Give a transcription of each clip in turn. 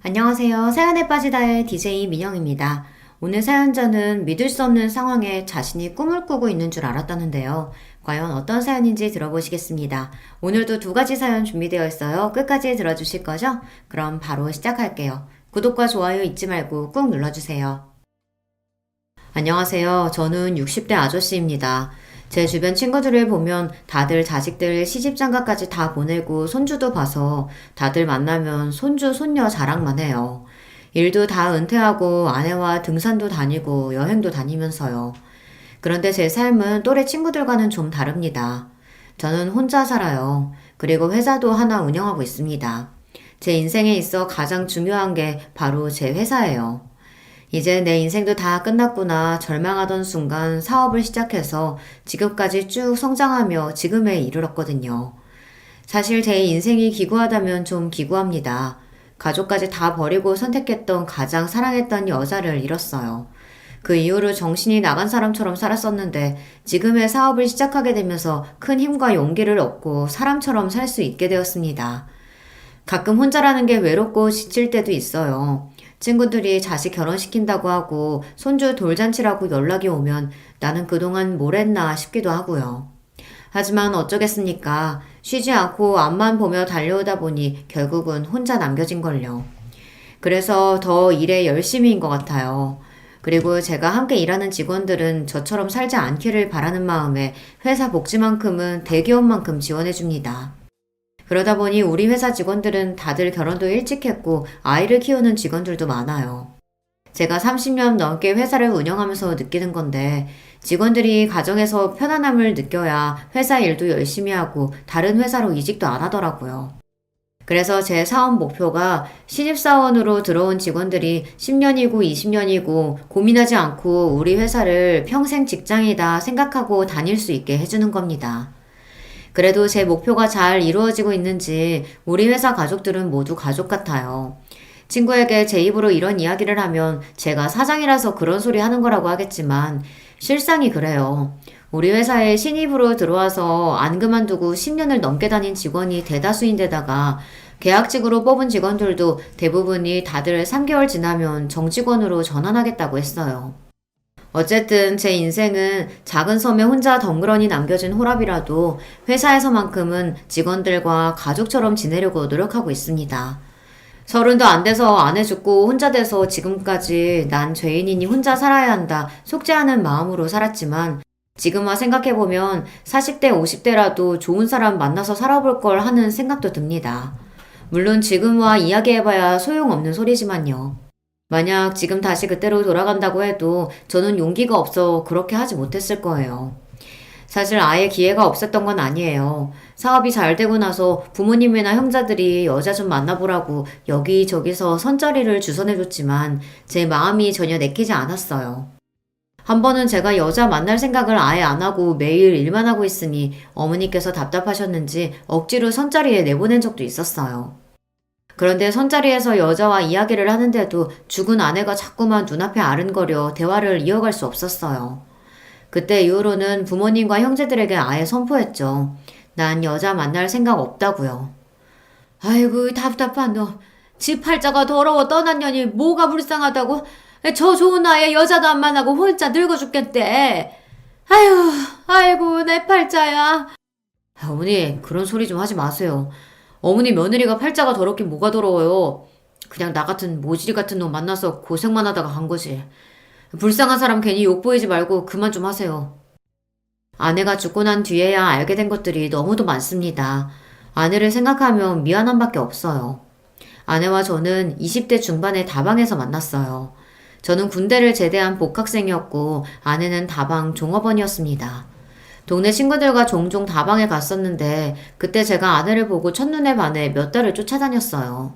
안녕하세요. 사연에 빠지다의 DJ 민영입니다. 오늘 사연자는 믿을 수 없는 상황에 자신이 꿈을 꾸고 있는 줄 알았다는데요. 과연 어떤 사연인지 들어보시겠습니다. 오늘도 두 가지 사연 준비되어 있어요. 끝까지 들어주실 거죠? 그럼 바로 시작할게요. 구독과 좋아요 잊지 말고 꾹 눌러주세요. 안녕하세요. 저는 60대 아저씨입니다. 제 주변 친구들을 보면 다들 자식들 시집장가까지 다 보내고 손주도 봐서 다들 만나면 손주, 손녀 자랑만 해요. 일도 다 은퇴하고 아내와 등산도 다니고 여행도 다니면서요. 그런데 제 삶은 또래 친구들과는 좀 다릅니다. 저는 혼자 살아요. 그리고 회사도 하나 운영하고 있습니다. 제 인생에 있어 가장 중요한 게 바로 제 회사예요. 이제 내 인생도 다 끝났구나 절망하던 순간 사업을 시작해서 지금까지 쭉 성장하며 지금에 이르렀거든요. 사실 제 인생이 기구하다면 좀 기구합니다. 가족까지 다 버리고 선택했던 가장 사랑했던 여자를 잃었어요. 그 이후로 정신이 나간 사람처럼 살았었는데 지금의 사업을 시작하게 되면서 큰 힘과 용기를 얻고 사람처럼 살 수 있게 되었습니다. 가끔 혼자라는 게 외롭고 지칠 때도 있어요. 친구들이 자식 결혼시킨다고 하고 손주 돌잔치라고 연락이 오면 나는 그동안 뭘 했나 싶기도 하고요. 하지만 어쩌겠습니까? 쉬지 않고 앞만 보며 달려오다 보니 결국은 혼자 남겨진걸요. 그래서 더 일에 열심히인 것 같아요. 그리고 제가 함께 일하는 직원들은 저처럼 살지 않기를 바라는 마음에 회사 복지만큼은 대기업만큼 지원해줍니다. 그러다 보니 우리 회사 직원들은 다들 결혼도 일찍 했고 아이를 키우는 직원들도 많아요. 제가 30년 넘게 회사를 운영하면서 느끼는 건데 직원들이 가정에서 편안함을 느껴야 회사 일도 열심히 하고 다른 회사로 이직도 안 하더라고요. 그래서 제 사업 목표가 신입사원으로 들어온 직원들이 10년이고 20년이고 고민하지 않고 우리 회사를 평생 직장이다 생각하고 다닐 수 있게 해주는 겁니다. 그래도 제 목표가 잘 이루어지고 있는지 우리 회사 가족들은 모두 가족 같아요. 친구에게 제 입으로 이런 이야기를 하면 제가 사장이라서 그런 소리 하는 거라고 하겠지만 실상이 그래요. 우리 회사에 신입으로 들어와서 안 그만두고 10년을 넘게 다닌 직원이 대다수인데다가 계약직으로 뽑은 직원들도 대부분이 다들 3개월 지나면 정직원으로 전환하겠다고 했어요. 어쨌든 제 인생은 작은 섬에 혼자 덩그러니 남겨진 호랍이라도 회사에서만큼은 직원들과 가족처럼 지내려고 노력하고 있습니다. 30도 안 돼서 아내 죽고 혼자 돼서 지금까지 난 죄인이니 혼자 살아야 한다 속죄하는 마음으로 살았지만 지금 와 생각해보면 40대 50대라도 좋은 사람 만나서 살아볼 걸 하는 생각도 듭니다. 물론 지금 와 이야기해봐야 소용없는 소리지만요. 만약 지금 다시 그때로 돌아간다고 해도 저는 용기가 없어 그렇게 하지 못했을 거예요. 사실 아예 기회가 없었던 건 아니에요. 사업이 잘 되고 나서 부모님이나 형제들이 여자 좀 만나보라고 여기저기서 선자리를 주선해줬지만 제 마음이 전혀 내키지 않았어요. 한 번은 제가 여자 만날 생각을 아예 안 하고 매일 일만 하고 있으니 어머니께서 답답하셨는지 억지로 선자리에 내보낸 적도 있었어요. 그런데 선자리에서 여자와 이야기를 하는데도 죽은 아내가 자꾸만 눈앞에 아른거려 대화를 이어갈 수 없었어요. 그때 이후로는 부모님과 형제들에게 아예 선포했죠. 난 여자 만날 생각 없다고요. 아이고 답답한 너. 집 팔자가 더러워 떠난 년이 뭐가 불쌍하다고? 저 좋은 나이에 여자도 안 만나고 혼자 늙어 죽겠대. 아휴 아이고 내 팔자야. 어머니 그런 소리 좀 하지 마세요. 어머니 며느리가 팔자가 더럽긴 뭐가 더러워요. 그냥 나 같은 모질이 같은 놈 만나서 고생만 하다가 간 거지. 불쌍한 사람 괜히 욕보이지 말고 그만 좀 하세요. 아내가 죽고 난 뒤에야 알게 된 것들이 너무도 많습니다. 아내를 생각하면 미안함밖에 없어요. 아내와 저는 20대 중반에 다방에서 만났어요. 저는 군대를 제대한 복학생이었고 아내는 다방 종업원이었습니다. 동네 친구들과 종종 다방에 갔었는데 그때 제가 아내를 보고 첫눈에 반해 몇 달을 쫓아다녔어요.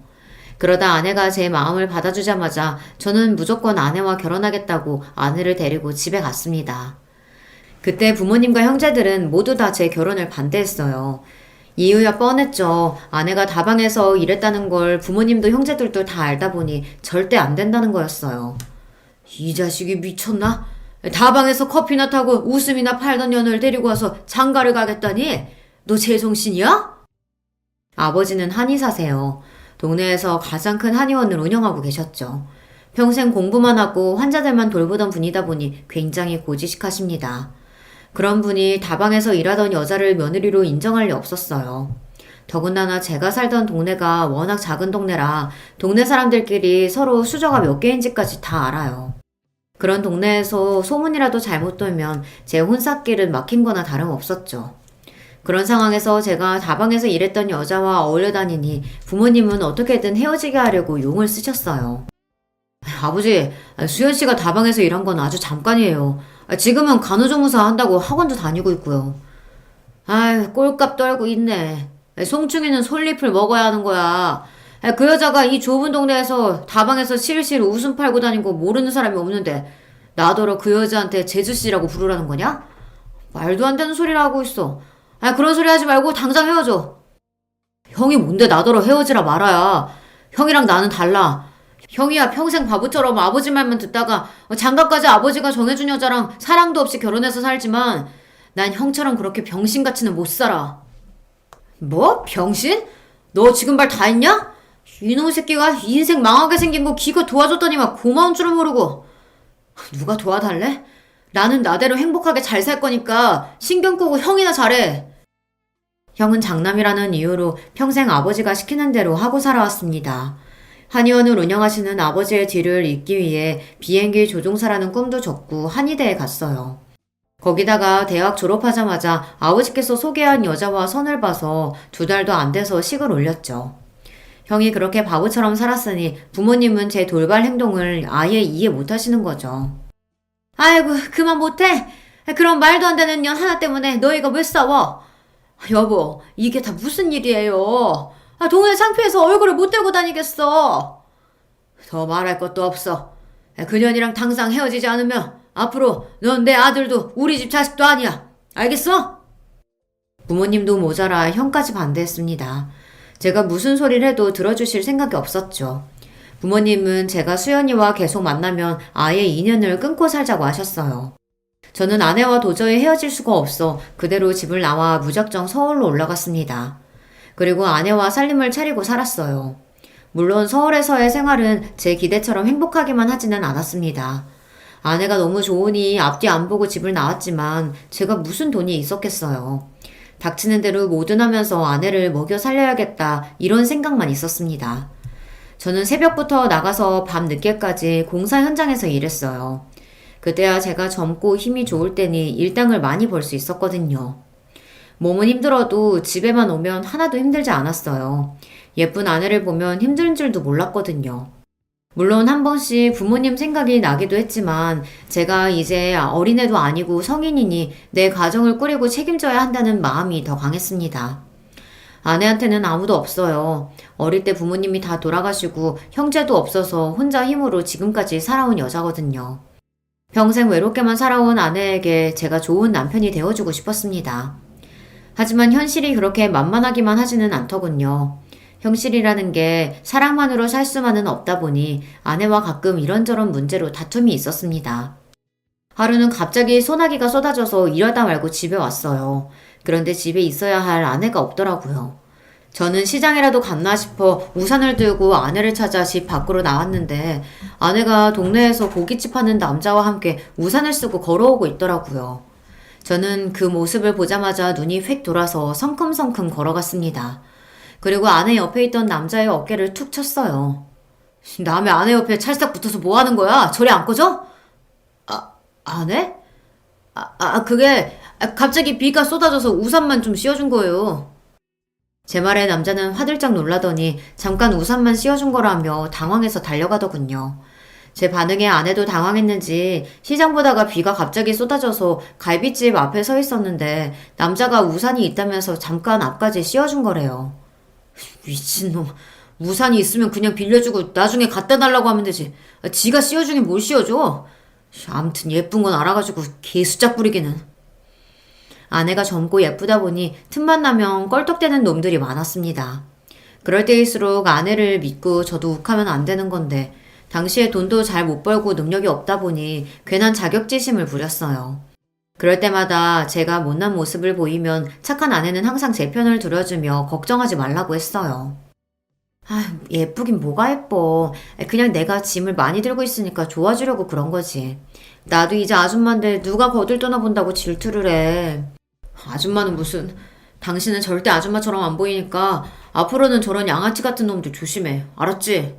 그러다 아내가 제 마음을 받아주자마자 저는 무조건 아내와 결혼하겠다고 아내를 데리고 집에 갔습니다. 그때 부모님과 형제들은 모두 다 제 결혼을 반대했어요. 이유야 뻔했죠. 아내가 다방에서 일했다는 걸 부모님도 형제들도 다 알다 보니 절대 안 된다는 거였어요. 이 자식이 미쳤나? 다방에서 커피나 타고 웃음이나 팔던 년을 데리고 와서 장가를 가겠다니? 너 제정신이야? 아버지는 한의사세요. 동네에서 가장 큰 한의원을 운영하고 계셨죠. 평생 공부만 하고 환자들만 돌보던 분이다 보니 굉장히 고지식하십니다. 그런 분이 다방에서 일하던 여자를 며느리로 인정할 리 없었어요. 더군다나 제가 살던 동네가 워낙 작은 동네라 동네 사람들끼리 서로 수저가 몇 개인지까지 다 알아요. 그런 동네에서 소문이라도 잘못 돌면 제 혼삿길은 막힌 거나 다름없었죠. 그런 상황에서 제가 다방에서 일했던 여자와 어울려 다니니 부모님은 어떻게든 헤어지게 하려고 용을 쓰셨어요. 아버지, 수현 씨가 다방에서 일한 건 아주 잠깐이에요. 지금은 간호조무사 한다고 학원도 다니고 있고요. 아유, 꼴값 떨고 있네. 송충이는 솔잎을 먹어야 하는 거야. 그 여자가 이 좁은 동네에서 다방에서 실실 웃음 팔고 다니고 모르는 사람이 없는데 나더러 그 여자한테 재주씨라고 부르라는 거냐? 말도 안 되는 소리를 하고 있어. 그런 소리 하지 말고 당장 헤어져. 형이 뭔데 나더러 헤어지라 말아야. 형이랑 나는 달라. 형이야 평생 바보처럼 아버지 말만 듣다가 장가까지 아버지가 정해준 여자랑 사랑도 없이 결혼해서 살지만 난 형처럼 그렇게 병신같이는 못 살아. 뭐? 병신? 너 지금 말 다 했냐? 이놈의 새끼가 인생 망하게 생긴 거 기껏 도와줬더니만 고마운 줄은 모르고. 누가 도와달래? 나는 나대로 행복하게 잘 살 거니까 신경 끄고 형이나 잘해. 형은 장남이라는 이유로 평생 아버지가 시키는 대로 하고 살아왔습니다. 한의원을 운영하시는 아버지의 뒤를 잇기 위해 비행기 조종사라는 꿈도 접고 한의대에 갔어요. 거기다가 대학 졸업하자마자 아버지께서 소개한 여자와 선을 봐서 2달도 안 돼서 식을 올렸죠. 형이 그렇게 바보처럼 살았으니 부모님은 제 돌발 행동을 아예 이해 못 하시는 거죠. 아이고, 그만 못해? 그런 말도 안 되는 년 하나 때문에 너희가 왜 싸워? 여보, 이게 다 무슨 일이에요? 동네 창피해서 얼굴을 못 들고 다니겠어. 더 말할 것도 없어. 그년이랑 당장 헤어지지 않으면 앞으로 넌 내 아들도 우리 집 자식도 아니야. 알겠어? 부모님도 모자라 형까지 반대했습니다. 제가 무슨 소리를 해도 들어주실 생각이 없었죠. 부모님은 제가 수연이와 계속 만나면 아예 인연을 끊고 살자고 하셨어요. 저는 아내와 도저히 헤어질 수가 없어 그대로 집을 나와 무작정 서울로 올라갔습니다. 그리고 아내와 살림을 차리고 살았어요. 물론 서울에서의 생활은 제 기대처럼 행복하기만 하지는 않았습니다. 아내가 너무 좋으니 앞뒤 안 보고 집을 나왔지만 제가 무슨 돈이 있었겠어요. 닥치는 대로 뭐든 하면서 아내를 먹여 살려야겠다 이런 생각만 있었습니다. 저는 새벽부터 나가서 밤 늦게까지 공사 현장에서 일했어요. 그때야 제가 젊고 힘이 좋을 때니 일당을 많이 벌 수 있었거든요. 몸은 힘들어도 집에만 오면 하나도 힘들지 않았어요. 예쁜 아내를 보면 힘든 줄도 몰랐거든요. 물론 한 번씩 부모님 생각이 나기도 했지만 제가 이제 어린애도 아니고 성인이니 내 가정을 꾸리고 책임져야 한다는 마음이 더 강했습니다. 아내한테는 아무도 없어요. 어릴 때 부모님이 다 돌아가시고 형제도 없어서 혼자 힘으로 지금까지 살아온 여자거든요. 평생 외롭게만 살아온 아내에게 제가 좋은 남편이 되어주고 싶었습니다. 하지만 현실이 그렇게 만만하기만 하지는 않더군요. 현실이라는 게 사랑만으로 살 수만은 없다 보니 아내와 가끔 이런저런 문제로 다툼이 있었습니다. 하루는 갑자기 소나기가 쏟아져서 일하다 말고 집에 왔어요. 그런데 집에 있어야 할 아내가 없더라고요. 저는 시장이라도 갔나 싶어 우산을 들고 아내를 찾아 집 밖으로 나왔는데 아내가 동네에서 고깃집 하는 남자와 함께 우산을 쓰고 걸어오고 있더라고요. 저는 그 모습을 보자마자 눈이 휙 돌아서 성큼성큼 걸어갔습니다. 그리고 아내 옆에 있던 남자의 어깨를 툭 쳤어요. 남의 아내 옆에 찰싹 붙어서 뭐 하는 거야? 저리 안 꺼져? 아내? 그게 갑자기 비가 쏟아져서 우산만 좀 씌워준 거예요. 제 말에 남자는 화들짝 놀라더니 잠깐 우산만 씌워준 거라며 당황해서 달려가더군요. 제 반응에 아내도 당황했는지 시장 보다가 비가 갑자기 쏟아져서 갈비집 앞에 서 있었는데 남자가 우산이 있다면서 잠깐 앞까지 씌워준 거래요. 미친놈. 우산이 있으면 그냥 빌려주고 나중에 갖다 달라고 하면 되지. 지가 씌워주긴 뭘 씌워줘. 아무튼 예쁜 건 알아가지고 개수작 부리기는. 아내가 젊고 예쁘다 보니 틈만 나면 껄떡대는 놈들이 많았습니다. 그럴 때일수록 아내를 믿고 저도 욱하면 안 되는 건데 당시에 돈도 잘 못 벌고 능력이 없다 보니 괜한 자격지심을 부렸어요. 그럴 때마다 제가 못난 모습을 보이면 착한 아내는 항상 제 편을 들어주며 걱정하지 말라고 했어요. 아, 예쁘긴 뭐가 예뻐. 그냥 내가 짐을 많이 들고 있으니까 좋아지려고 그런 거지. 나도 이제 아줌마인데 누가 거들떠나 본다고 질투를 해. 아줌마는 무슨. 당신은 절대 아줌마처럼 안 보이니까 앞으로는 저런 양아치 같은 놈들 조심해. 알았지?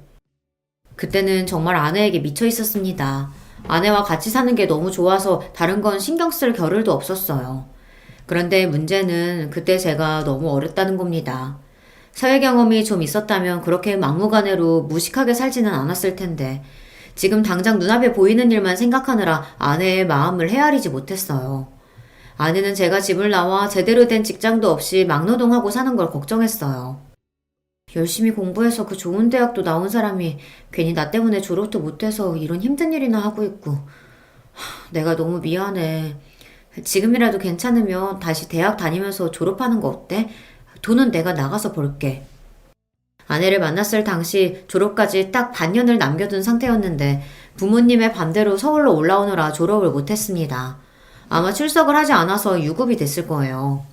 그때는 정말 아내에게 미쳐 있었습니다. 아내와 같이 사는 게 너무 좋아서 다른 건 신경 쓸 겨를도 없었어요. 그런데 문제는 그때 제가 너무 어렸다는 겁니다. 사회 경험이 좀 있었다면 그렇게 막무가내로 무식하게 살지는 않았을 텐데 지금 당장 눈앞에 보이는 일만 생각하느라 아내의 마음을 헤아리지 못했어요. 아내는 제가 집을 나와 제대로 된 직장도 없이 막노동하고 사는 걸 걱정했어요. 열심히 공부해서 그 좋은 대학도 나온 사람이 괜히 나 때문에 졸업도 못해서 이런 힘든 일이나 하고 있고 내가 너무 미안해. 지금이라도 괜찮으면 다시 대학 다니면서 졸업하는 거 어때? 돈은 내가 나가서 벌게. 아내를 만났을 당시 졸업까지 딱 반년을 남겨둔 상태였는데 부모님의 반대로 서울로 올라오느라 졸업을 못했습니다. 아마 출석을 하지 않아서 유급이 됐을 거예요.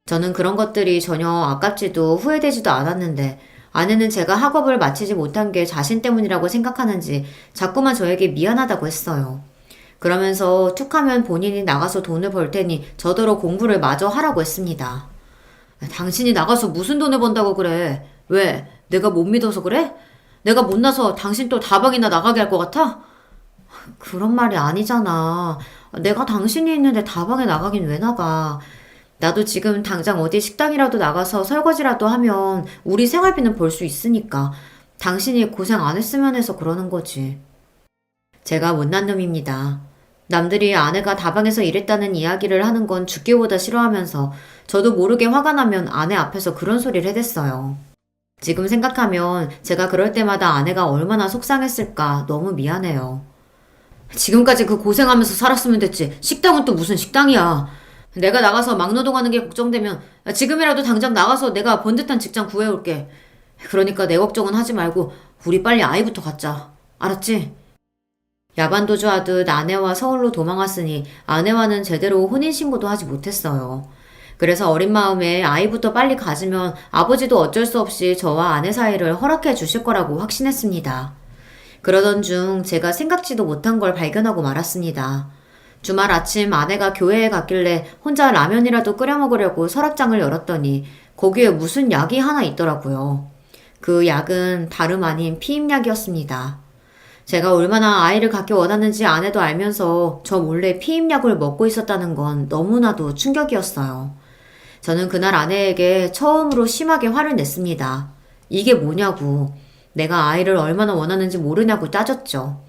저는 그런 것들이 전혀 아깝지도 후회되지도 않았는데 아내는 제가 학업을 마치지 못한 게 자신 때문이라고 생각하는지 자꾸만 저에게 미안하다고 했어요. 그러면서 툭하면 본인이 나가서 돈을 벌 테니 저더러 공부를 마저 하라고 했습니다. 당신이 나가서 무슨 돈을 번다고 그래? 왜? 내가 못 믿어서 그래? 내가 못나서 당신 또 다방이나 나가게 할 것 같아? 그런 말이 아니잖아. 내가 당신이 있는데 다방에 나가긴 왜 나가? 나도 지금 당장 어디 식당이라도 나가서 설거지라도 하면 우리 생활비는 벌 수 있으니까 당신이 고생 안 했으면 해서 그러는 거지. 제가 못난 놈입니다. 남들이 아내가 다방에서 일했다는 이야기를 하는 건 죽기보다 싫어하면서 저도 모르게 화가 나면 아내 앞에서 그런 소리를 해댔어요. 지금 생각하면 제가 그럴 때마다 아내가 얼마나 속상했을까 너무 미안해요. 지금까지 그 고생하면서 살았으면 됐지. 식당은 또 무슨 식당이야. 내가 나가서 막노동하는 게 걱정되면 지금이라도 당장 나가서 내가 번듯한 직장 구해올게. 그러니까 내 걱정은 하지 말고 우리 빨리 아이부터 갖자. 알았지? 야반도주하듯 아내와 서울로 도망왔으니 아내와는 제대로 혼인신고도 하지 못했어요. 그래서 어린 마음에 아이부터 빨리 가지면 아버지도 어쩔 수 없이 저와 아내 사이를 허락해 주실 거라고 확신했습니다. 그러던 중 제가 생각지도 못한 걸 발견하고 말았습니다. 주말 아침 아내가 교회에 갔길래 혼자 라면이라도 끓여 먹으려고 서랍장을 열었더니 거기에 무슨 약이 하나 있더라고요. 그 약은 다름 아닌 피임약이었습니다. 제가 얼마나 아이를 갖기 원하는지 아내도 알면서 저 몰래 피임약을 먹고 있었다는 건 너무나도 충격이었어요. 저는 그날 아내에게 처음으로 심하게 화를 냈습니다. 이게 뭐냐고. 내가 아이를 얼마나 원하는지 모르냐고 따졌죠.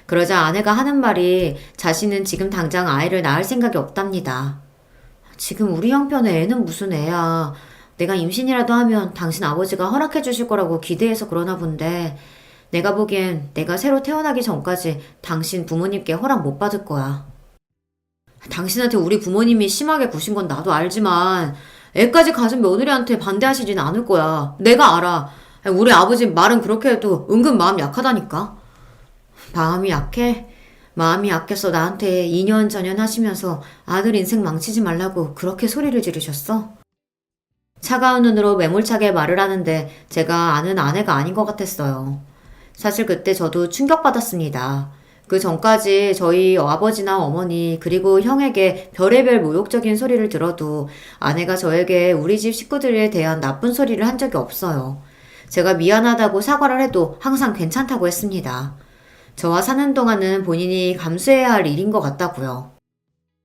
그러자 아내가 하는 말이 자신은 지금 당장 아이를 낳을 생각이 없답니다. 지금 우리 형편에 애는 무슨 애야. 내가 임신이라도 하면 당신 아버지가 허락해 주실 거라고 기대해서 그러나 본데 내가 보기엔 내가 새로 태어나기 전까지 당신 부모님께 허락 못 받을 거야. 당신한테 우리 부모님이 심하게 구신 건 나도 알지만 애까지 가진 며느리한테 반대하시진 않을 거야. 내가 알아. 우리 아버지 말은 그렇게 해도 은근 마음 약하다니까. 마음이 약해? 마음이 약해서 나한테 2년 전연 하시면서 아들 인생 망치지 말라고 그렇게 소리를 지르셨어? 차가운 눈으로 매몰차게 말을 하는데 제가 아는 아내가 아닌 것 같았어요. 사실 그때 저도 충격받았습니다. 그 전까지 저희 아버지나 어머니 그리고 형에게 별의별 모욕적인 소리를 들어도 아내가 저에게 우리 집 식구들에 대한 나쁜 소리를 한 적이 없어요. 제가 미안하다고 사과를 해도 항상 괜찮다고 했습니다. 저와 사는 동안은 본인이 감수해야 할 일인 것 같다고요.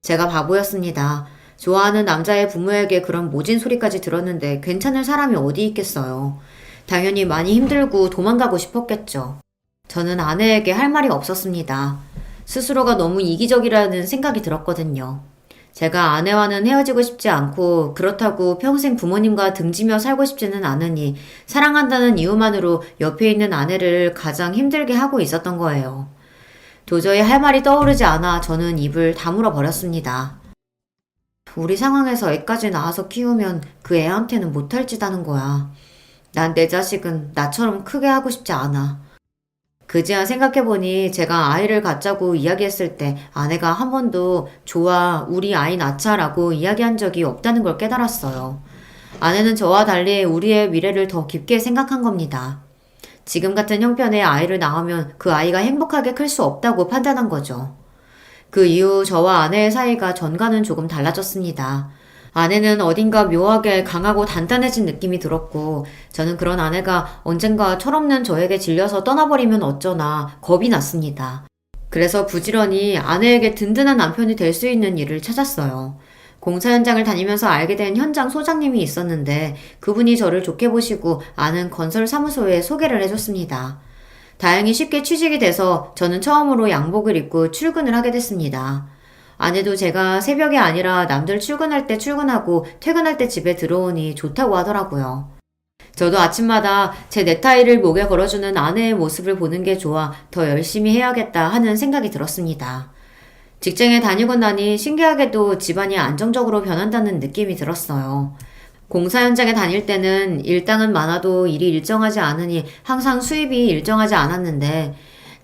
제가 바보였습니다. 좋아하는 남자의 부모에게 그런 모진 소리까지 들었는데 괜찮을 사람이 어디 있겠어요. 당연히 많이 힘들고 도망가고 싶었겠죠. 저는 아내에게 할 말이 없었습니다. 스스로가 너무 이기적이라는 생각이 들었거든요. 제가 아내와는 헤어지고 싶지 않고 그렇다고 평생 부모님과 등지며 살고 싶지는 않으니 사랑한다는 이유만으로 옆에 있는 아내를 가장 힘들게 하고 있었던 거예요. 도저히 할 말이 떠오르지 않아 저는 입을 다물어 버렸습니다. 우리 상황에서 애까지 낳아서 키우면 그 애한테는 못할 짓 하는 거야. 난 내 자식은 나처럼 크게 하고 싶지 않아. 그제야 생각해보니 제가 아이를 갖자고 이야기했을 때 아내가 한 번도 좋아, 우리 아이 낳자라고 이야기한 적이 없다는 걸 깨달았어요. 아내는 저와 달리 우리의 미래를 더 깊게 생각한 겁니다. 지금 같은 형편의 아이를 낳으면 그 아이가 행복하게 클 수 없다고 판단한 거죠. 그 이후 저와 아내의 사이가 전과는 조금 달라졌습니다. 아내는 어딘가 묘하게 강하고 단단해진 느낌이 들었고, 저는 그런 아내가 언젠가 철없는 저에게 질려서 떠나버리면 어쩌나 겁이 났습니다. 그래서 부지런히 아내에게 든든한 남편이 될 수 있는 일을 찾았어요. 공사 현장을 다니면서 알게 된 현장 소장님이 있었는데 그분이 저를 좋게 보시고 아는 건설 사무소에 소개를 해줬습니다. 다행히 쉽게 취직이 돼서 저는 처음으로 양복을 입고 출근을 하게 됐습니다. 아내도 제가 새벽이 아니라 남들 출근할 때 출근하고 퇴근할 때 집에 들어오니 좋다고 하더라고요. 저도 아침마다 제 넥타이를 목에 걸어주는 아내의 모습을 보는 게 좋아 더 열심히 해야겠다 하는 생각이 들었습니다. 직장에 다니고 나니 신기하게도 집안이 안정적으로 변한다는 느낌이 들었어요. 공사 현장에 다닐 때는 일당은 많아도 일이 일정하지 않으니 항상 수입이 일정하지 않았는데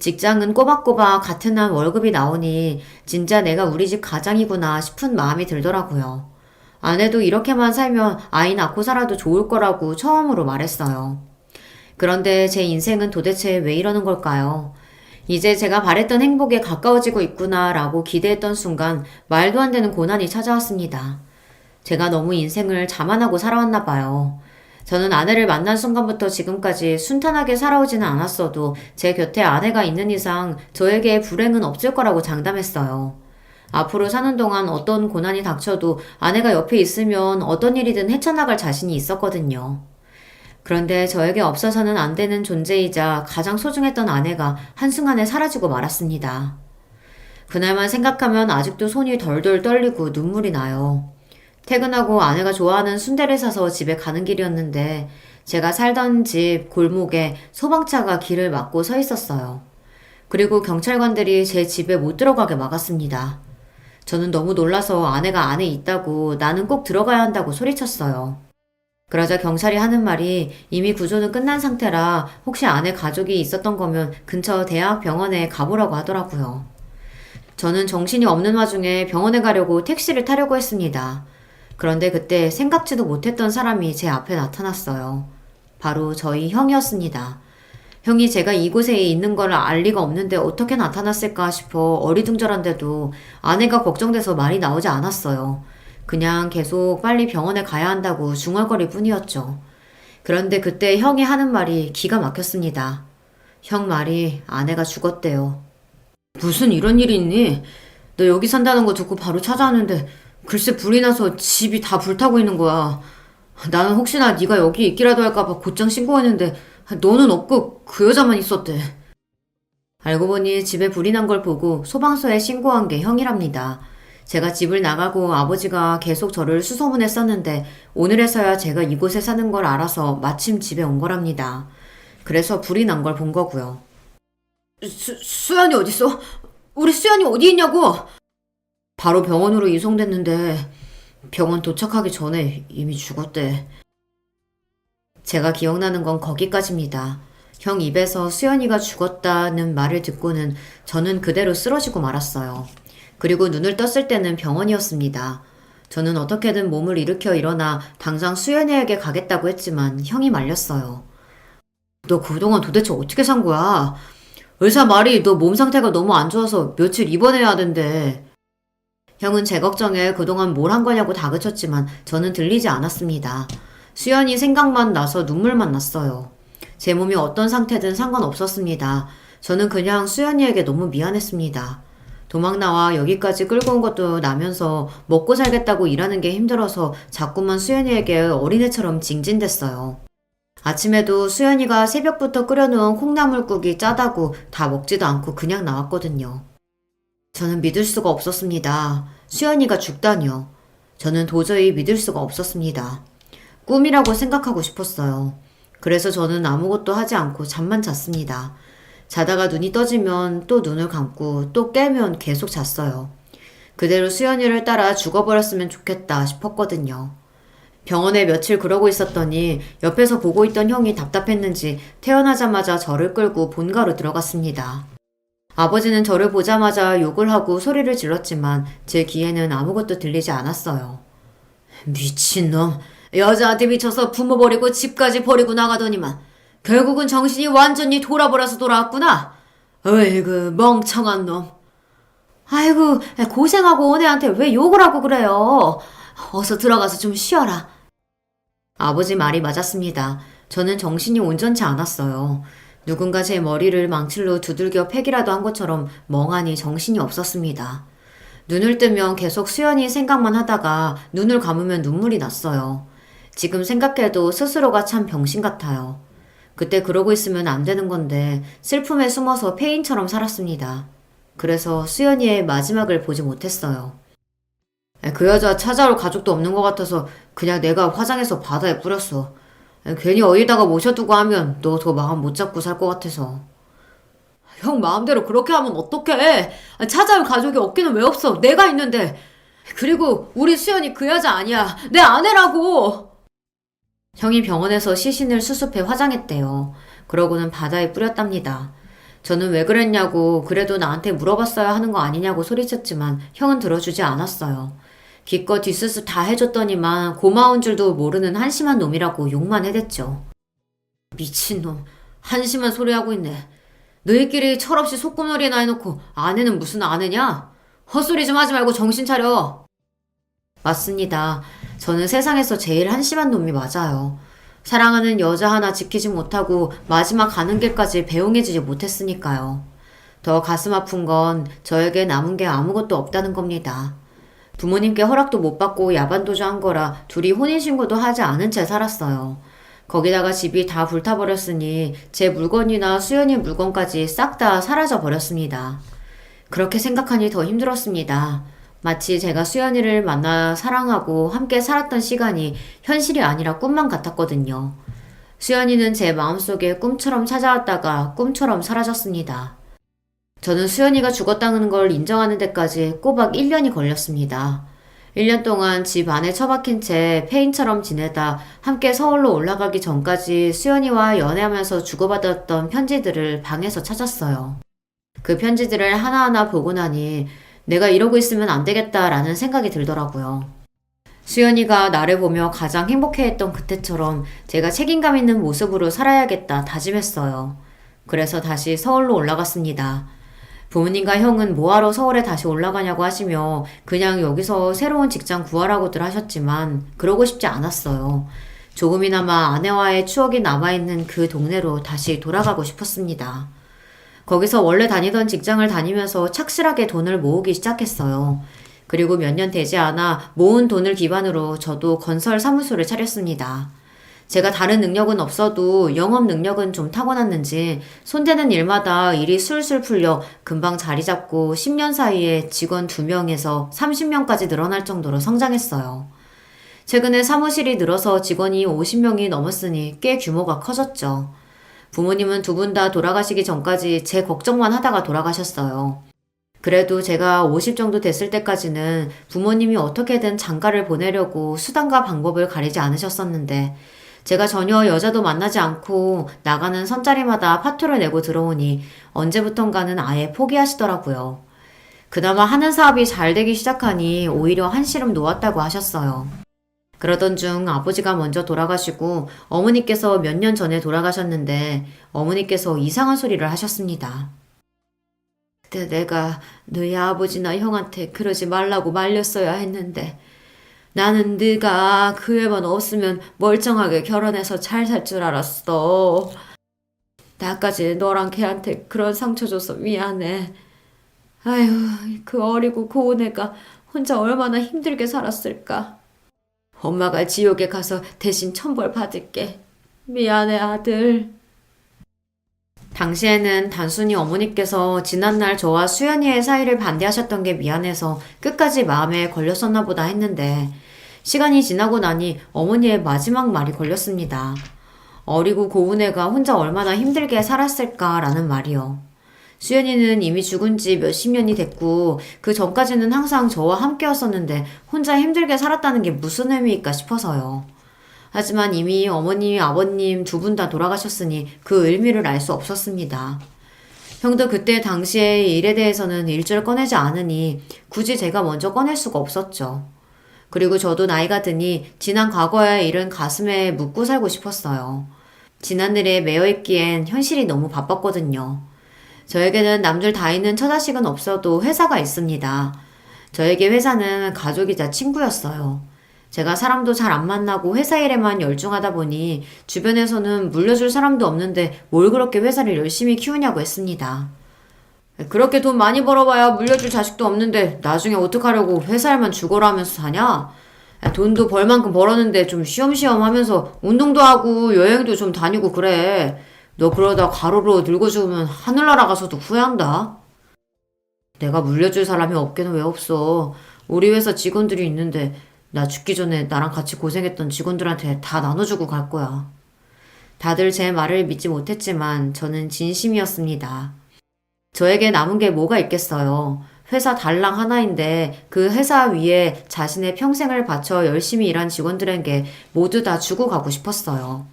직장은 꼬박꼬박 같은 날 월급이 나오니 진짜 내가 우리 집 가장이구나 싶은 마음이 들더라고요. 아내도 이렇게만 살면 아이 낳고 살아도 좋을 거라고 처음으로 말했어요. 그런데 제 인생은 도대체 왜 이러는 걸까요? 이제 제가 바랬던 행복에 가까워지고 있구나라고 기대했던 순간 말도 안 되는 고난이 찾아왔습니다. 제가 너무 인생을 자만하고 살아왔나 봐요. 저는 아내를 만난 순간부터 지금까지 순탄하게 살아오지는 않았어도 제 곁에 아내가 있는 이상 저에게 불행은 없을 거라고 장담했어요. 앞으로 사는 동안 어떤 고난이 닥쳐도 아내가 옆에 있으면 어떤 일이든 헤쳐나갈 자신이 있었거든요. 그런데 저에게 없어서는 안 되는 존재이자 가장 소중했던 아내가 한순간에 사라지고 말았습니다. 그날만 생각하면 아직도 손이 덜덜 떨리고 눈물이 나요. 퇴근하고 아내가 좋아하는 순대를 사서 집에 가는 길이었는데 제가 살던 집 골목에 소방차가 길을 막고 서 있었어요. 그리고 경찰관들이 제 집에 못 들어가게 막았습니다. 저는 너무 놀라서 아내가 안에 있다고 나는 꼭 들어가야 한다고 소리쳤어요. 그러자 경찰이 하는 말이 이미 구조는 끝난 상태라 혹시 아내 가족이 있었던 거면 근처 대학병원에 가보라고 하더라고요. 저는 정신이 없는 와중에 병원에 가려고 택시를 타려고 했습니다. 그런데 그때 생각지도 못했던 사람이 제 앞에 나타났어요. 바로 저희 형이었습니다. 형이 제가 이곳에 있는 걸 알 리가 없는데 어떻게 나타났을까 싶어 어리둥절한데도 아내가 걱정돼서 말이 나오지 않았어요. 그냥 계속 빨리 병원에 가야 한다고 중얼거릴 뿐이었죠. 그런데 그때 형이 하는 말이 기가 막혔습니다. 형 말이 아내가 죽었대요. 무슨 이런 일이 있니? 너 여기 산다는 거 듣고 바로 찾아왔는데 글쎄 불이 나서 집이 다 불타고 있는 거야. 나는 혹시나 네가 여기 있기라도 할까봐 곧장 신고했는데 너는 없고 그 여자만 있었대. 알고 보니 집에 불이 난 걸 보고 소방서에 신고한 게 형이랍니다. 제가 집을 나가고 아버지가 계속 저를 수소문했었는데 오늘에서야 제가 이곳에 사는 걸 알아서 마침 집에 온 거랍니다. 그래서 불이 난 걸 본 거고요. 수연이 어딨어? 우리 수연이 어디 있냐고? 바로 병원으로 이송됐는데 병원 도착하기 전에 이미 죽었대. 제가 기억나는 건 거기까지입니다. 형 입에서 수연이가 죽었다는 말을 듣고는 저는 그대로 쓰러지고 말았어요. 그리고 눈을 떴을 때는 병원이었습니다. 저는 어떻게든 몸을 일으켜 일어나 당장 수연이에게 가겠다고 했지만 형이 말렸어요. 너 그동안 도대체 어떻게 산 거야? 의사 말이 너 몸 상태가 너무 안 좋아서 며칠 입원해야 된대. 형은 제 걱정에 그동안 뭘 한 거냐고 다그쳤지만 저는 들리지 않았습니다. 수연이 생각만 나서 눈물만 났어요. 제 몸이 어떤 상태든 상관없었습니다. 저는 그냥 수연이에게 너무 미안했습니다. 도망 나와 여기까지 끌고 온 것도 나면서 먹고 살겠다고 일하는 게 힘들어서 자꾸만 수연이에게 어린애처럼 징징댔어요. 아침에도 수연이가 새벽부터 끓여놓은 콩나물국이 짜다고 다 먹지도 않고 그냥 나왔거든요. 저는 믿을 수가 없었습니다. 수연이가 죽다니요. 저는 도저히 믿을 수가 없었습니다. 꿈이라고 생각하고 싶었어요. 그래서 저는 아무것도 하지 않고 잠만 잤습니다. 자다가 눈이 떠지면 또 눈을 감고 또 깨면 계속 잤어요. 그대로 수연이를 따라 죽어버렸으면 좋겠다 싶었거든요. 병원에 며칠 그러고 있었더니 옆에서 보고 있던 형이 답답했는지 태어나자마자 저를 끌고 본가로 들어갔습니다. 아버지는 저를 보자마자 욕을 하고 소리를 질렀지만 제 귀에는 아무것도 들리지 않았어요. 미친놈. 여자한테 미쳐서 부모 버리고 집까지 버리고 나가더니만 결국은 정신이 완전히 돌아버려서 돌아왔구나. 어이구, 멍청한 놈. 아이고, 고생하고 온 애한테 왜 욕을 하고 그래요? 어서 들어가서 좀 쉬어라. 아버지 말이 맞았습니다. 저는 정신이 온전치 않았어요. 누군가 제 머리를 망칠로 두들겨 패기라도 한 것처럼 멍하니 정신이 없었습니다. 눈을 뜨면 계속 수연이 생각만 하다가 눈을 감으면 눈물이 났어요. 지금 생각해도 스스로가 참 병신 같아요. 그때 그러고 있으면 안 되는 건데 슬픔에 숨어서 폐인처럼 살았습니다. 그래서 수연이의 마지막을 보지 못했어요. 그 여자 찾아올 가족도 없는 것 같아서 그냥 내가 화장해서 바다에 뿌렸어. 괜히 어디다가 모셔두고 하면 너 더 마음 못 잡고 살 것 같아서. 형 마음대로 그렇게 하면 어떡해? 찾아올 가족이 없기는 왜 없어? 내가 있는데. 그리고 우리 수연이 그 여자 아니야. 내 아내라고. 형이 병원에서 시신을 수습해 화장했대요. 그러고는 바다에 뿌렸답니다. 저는 왜 그랬냐고 그래도 나한테 물어봤어야 하는 거 아니냐고 소리쳤지만 형은 들어주지 않았어요. 기껏 뒷수습 다 해줬더니만 고마운 줄도 모르는 한심한 놈이라고 욕만 해댔죠. 미친놈. 한심한 소리하고 있네. 너희끼리 철없이 소꿉놀이나 해놓고 아내는 무슨 아내냐? 헛소리 좀 하지 말고 정신 차려. 맞습니다. 저는 세상에서 제일 한심한 놈이 맞아요. 사랑하는 여자 하나 지키지 못하고 마지막 가는 길까지 배웅해주지 못했으니까요. 더 가슴 아픈 건 저에게 남은 게 아무것도 없다는 겁니다. 부모님께 허락도 못 받고 야반도주 한 거라 둘이 혼인신고도 하지 않은 채 살았어요. 거기다가 집이 다 불타버렸으니 제 물건이나 수연이 물건까지 싹 다 사라져 버렸습니다. 그렇게 생각하니 더 힘들었습니다. 마치 제가 수연이를 만나 사랑하고 함께 살았던 시간이 현실이 아니라 꿈만 같았거든요. 수연이는 제 마음속에 꿈처럼 찾아왔다가 꿈처럼 사라졌습니다. 저는 수연이가 죽었다는 걸 인정하는 데까지 꼬박 1년이 걸렸습니다. 1년 동안 집 안에 처박힌 채 폐인처럼 지내다 함께 서울로 올라가기 전까지 수연이와 연애하면서 주고받았던 편지들을 방에서 찾았어요. 그 편지들을 하나하나 보고 나니 내가 이러고 있으면 안 되겠다라는 생각이 들더라고요. 수연이가 나를 보며 가장 행복해했던 그때처럼 제가 책임감 있는 모습으로 살아야겠다 다짐했어요. 그래서 다시 서울로 올라갔습니다. 부모님과 형은 뭐하러 서울에 다시 올라가냐고 하시며 그냥 여기서 새로운 직장 구하라고들 하셨지만 그러고 싶지 않았어요. 조금이나마 아내와의 추억이 남아있는 그 동네로 다시 돌아가고 싶었습니다. 거기서 원래 다니던 직장을 다니면서 착실하게 돈을 모으기 시작했어요. 그리고 몇 년 되지 않아 모은 돈을 기반으로 저도 건설 사무소를 차렸습니다. 제가 다른 능력은 없어도 영업 능력은 좀 타고났는지 손대는 일마다 일이 술술 풀려 금방 자리 잡고 10년 사이에 직원 2명에서 30명까지 늘어날 정도로 성장했어요. 최근에 사무실이 늘어서 직원이 50명이 넘었으니 꽤 규모가 커졌죠. 부모님은 두 분 다 돌아가시기 전까지 제 걱정만 하다가 돌아가셨어요. 그래도 제가 50 정도 됐을 때까지는 부모님이 어떻게든 장가를 보내려고 수단과 방법을 가리지 않으셨었는데 제가 전혀 여자도 만나지 않고 나가는 선자리마다 파토를 내고 들어오니 언제부턴가는 아예 포기하시더라고요. 그나마 하는 사업이 잘 되기 시작하니 오히려 한시름 놓았다고 하셨어요. 그러던 중 아버지가 먼저 돌아가시고 어머니께서 몇 년 전에 돌아가셨는데 어머니께서 이상한 소리를 하셨습니다. 그때 내가 너희 아버지나 형한테 그러지 말라고 말렸어야 했는데 나는 네가 그 애만 없으면 멀쩡하게 결혼해서 잘 살 줄 알았어. 나까지 너랑 걔한테 그런 상처 줘서 미안해. 아휴, 그 어리고 고운 애가 혼자 얼마나 힘들게 살았을까. 엄마가 지옥에 가서 대신 천벌 받을게. 미안해, 아들. 당시에는 단순히 어머니께서 지난날 저와 수연이의 사이를 반대하셨던 게 미안해서 끝까지 마음에 걸렸었나 보다 했는데 시간이 지나고 나니 어머니의 마지막 말이 걸렸습니다. 어리고 고운 애가 혼자 얼마나 힘들게 살았을까라는 말이요. 수연이는 이미 죽은 지 몇십 년이 됐고 그 전까지는 항상 저와 함께였었는데 혼자 힘들게 살았다는 게 무슨 의미일까 싶어서요. 하지만 이미 어머님, 아버님 두 분 다 돌아가셨으니 그 의미를 알 수 없었습니다. 형도 그때 당시의 일에 대해서는 일절 꺼내지 않으니 굳이 제가 먼저 꺼낼 수가 없었죠. 그리고 저도 나이가 드니 지난 과거의 일은 가슴에 묻고 살고 싶었어요. 지난일에 매여있기엔 현실이 너무 바빴거든요. 저에게는 남들 다 있는 처자식은 없어도 회사가 있습니다. 저에게 회사는 가족이자 친구였어요. 제가 사람도 잘 안 만나고 회사 일에만 열중하다 보니 주변에서는 물려줄 사람도 없는데 뭘 그렇게 회사를 열심히 키우냐고 했습니다. 그렇게 돈 많이 벌어봐야 물려줄 자식도 없는데 나중에 어떡하려고 회사 일만 죽어라 하면서 사냐? 돈도 벌 만큼 벌었는데 좀 쉬엄쉬엄 하면서 운동도 하고 여행도 좀 다니고 그래. 너 그러다 과로로 늙어 죽으면 하늘나라 가서도 후회한다. 내가 물려줄 사람이 없게는 왜 없어. 우리 회사 직원들이 있는데 나 죽기 전에 나랑 같이 고생했던 직원들한테 다 나눠주고 갈 거야. 다들 제 말을 믿지 못했지만 저는 진심이었습니다. 저에게 남은 게 뭐가 있겠어요. 회사 달랑 하나인데 그 회사 위에 자신의 평생을 바쳐 열심히 일한 직원들에게 모두 다 주고 가고 싶었어요.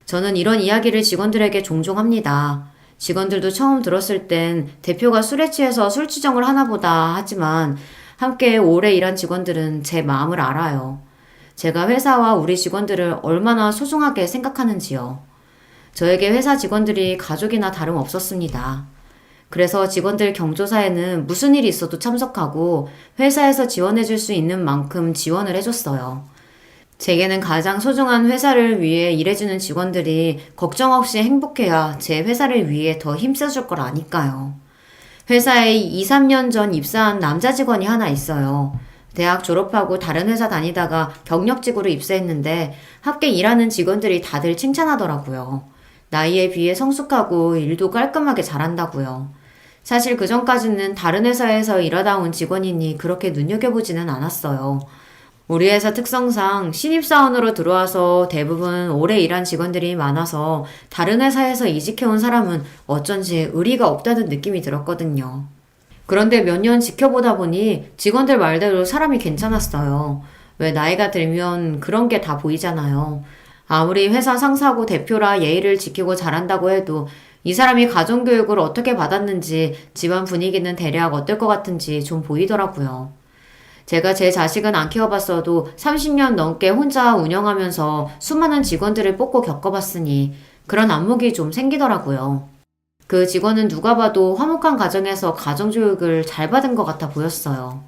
저는 이런 이야기를 직원들에게 종종 합니다. 직원들도 처음 들었을 땐 대표가 술에 취해서 술주정을 하나 보다 하지만 함께 오래 일한 직원들은 제 마음을 알아요. 제가 회사와 우리 직원들을 얼마나 소중하게 생각하는지요. 저에게 회사 직원들이 가족이나 다름없었습니다. 그래서 직원들 경조사에는 무슨 일이 있어도 참석하고 회사에서 지원해줄 수 있는 만큼 지원을 해줬어요. 제게는 가장 소중한 회사를 위해 일해주는 직원들이 걱정 없이 행복해야 제 회사를 위해 더 힘써줄 걸 아니까요. 회사에 2, 3년 전 입사한 남자 직원이 하나 있어요. 대학 졸업하고 다른 회사 다니다가 경력직으로 입사했는데 함께 일하는 직원들이 다들 칭찬하더라고요. 나이에 비해 성숙하고 일도 깔끔하게 잘한다고요. 사실 그 전까지는 다른 회사에서 일하다 온 직원이니 그렇게 눈여겨보지는 않았어요. 우리 회사 특성상 신입사원으로 들어와서 대부분 오래 일한 직원들이 많아서 다른 회사에서 이직해온 사람은 어쩐지 의리가 없다는 느낌이 들었거든요. 그런데 몇 년 지켜보다 보니 직원들 말대로 사람이 괜찮았어요. 왜 나이가 들면 그런 게 다 보이잖아요. 아무리 회사 상사고 대표라 예의를 지키고 잘한다고 해도 이 사람이 가정교육을 어떻게 받았는지 집안 분위기는 대략 어떨 것 같은지 좀 보이더라고요. 제가 제 자식은 안 키워봤어도 30년 넘게 혼자 운영하면서 수많은 직원들을 뽑고 겪어봤으니 그런 안목이 좀 생기더라고요. 그 직원은 누가 봐도 화목한 가정에서 가정교육을 잘 받은 것 같아 보였어요.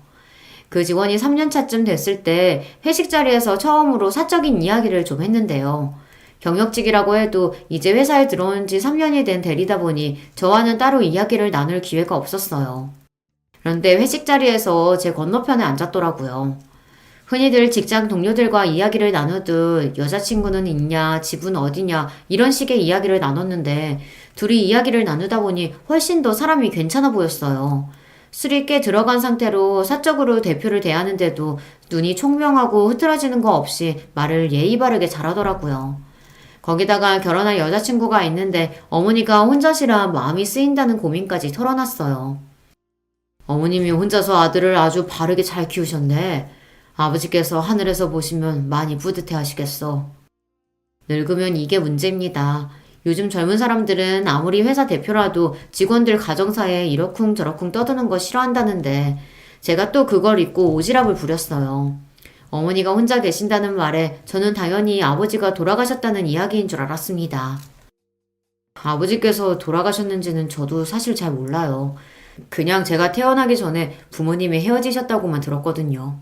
그 직원이 3년차쯤 됐을 때 회식 자리에서 처음으로 사적인 이야기를 좀 했는데요. 경력직이라고 해도 이제 회사에 들어온 지 3년이 된 대리다 보니 저와는 따로 이야기를 나눌 기회가 없었어요. 그런데 회식 자리에서 제 건너편에 앉았더라고요. 흔히들 직장 동료들과 이야기를 나누듯 여자친구는 있냐, 집은 어디냐 이런 식의 이야기를 나눴는데 둘이 이야기를 나누다 보니 훨씬 더 사람이 괜찮아 보였어요. 술이 꽤 들어간 상태로 사적으로 대표를 대하는데도 눈이 총명하고 흐트러지는 거 없이 말을 예의 바르게 잘하더라고요. 거기다가 결혼할 여자친구가 있는데 어머니가 혼자시라 마음이 쓰인다는 고민까지 털어놨어요. 어머님이 혼자서 아들을 아주 바르게 잘 키우셨네. 아버지께서 하늘에서 보시면 많이 뿌듯해 하시겠어. 늙으면 이게 문제입니다. 요즘 젊은 사람들은 아무리 회사 대표라도 직원들 가정사에 이러쿵저러쿵 떠드는 거 싫어한다는데 제가 또 그걸 잊고 오지랖을 부렸어요. 어머니가 혼자 계신다는 말에 저는 당연히 아버지가 돌아가셨다는 이야기인 줄 알았습니다. 아버지께서 돌아가셨는지는 저도 사실 잘 몰라요. 그냥 제가 태어나기 전에 부모님이 헤어지셨다고만 들었거든요.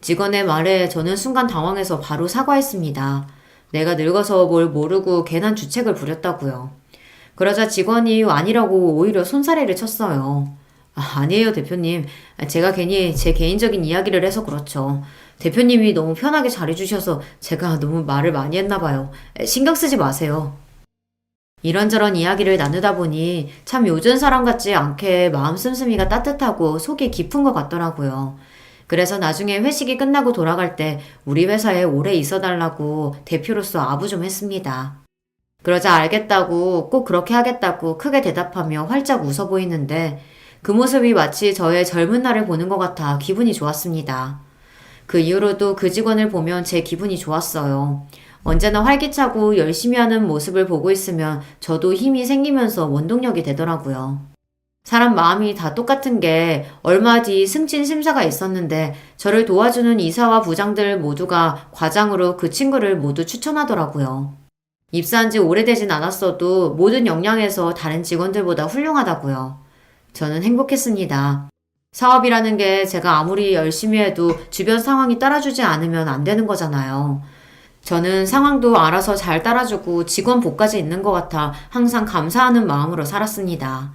직원의 말에 저는 순간 당황해서 바로 사과했습니다. 내가 늙어서 뭘 모르고 괜한 주책을 부렸다고요. 그러자 직원이 아니라고 오히려 손사래를 쳤어요. 아니에요, 대표님. 제가 괜히 제 개인적인 이야기를 해서 그렇죠. 대표님이 너무 편하게 잘해주셔서 제가 너무 말을 많이 했나 봐요. 신경 쓰지 마세요. 이런저런 이야기를 나누다 보니 참 요즘 사람 같지 않게 마음 씀씀이가 따뜻하고 속이 깊은 것 같더라고요. 그래서 나중에 회식이 끝나고 돌아갈 때 우리 회사에 오래 있어달라고 대표로서 아부 좀 했습니다. 그러자 알겠다고 꼭 그렇게 하겠다고 크게 대답하며 활짝 웃어 보이는데 그 모습이 마치 저의 젊은 날을 보는 것 같아 기분이 좋았습니다. 그 이후로도 그 직원을 보면 제 기분이 좋았어요. 언제나 활기차고 열심히 하는 모습을 보고 있으면 저도 힘이 생기면서 원동력이 되더라고요. 사람 마음이 다 똑같은 게 얼마 뒤 승진 심사가 있었는데 저를 도와주는 이사와 부장들 모두가 과장으로 그 친구를 모두 추천하더라고요. 입사한 지 오래되진 않았어도 모든 역량에서 다른 직원들보다 훌륭하다고요. 저는 행복했습니다. 사업이라는 게 제가 아무리 열심히 해도 주변 상황이 따라주지 않으면 안 되는 거잖아요. 저는 상황도 알아서 잘 따라주고 직원 복까지 있는 것 같아 항상 감사하는 마음으로 살았습니다.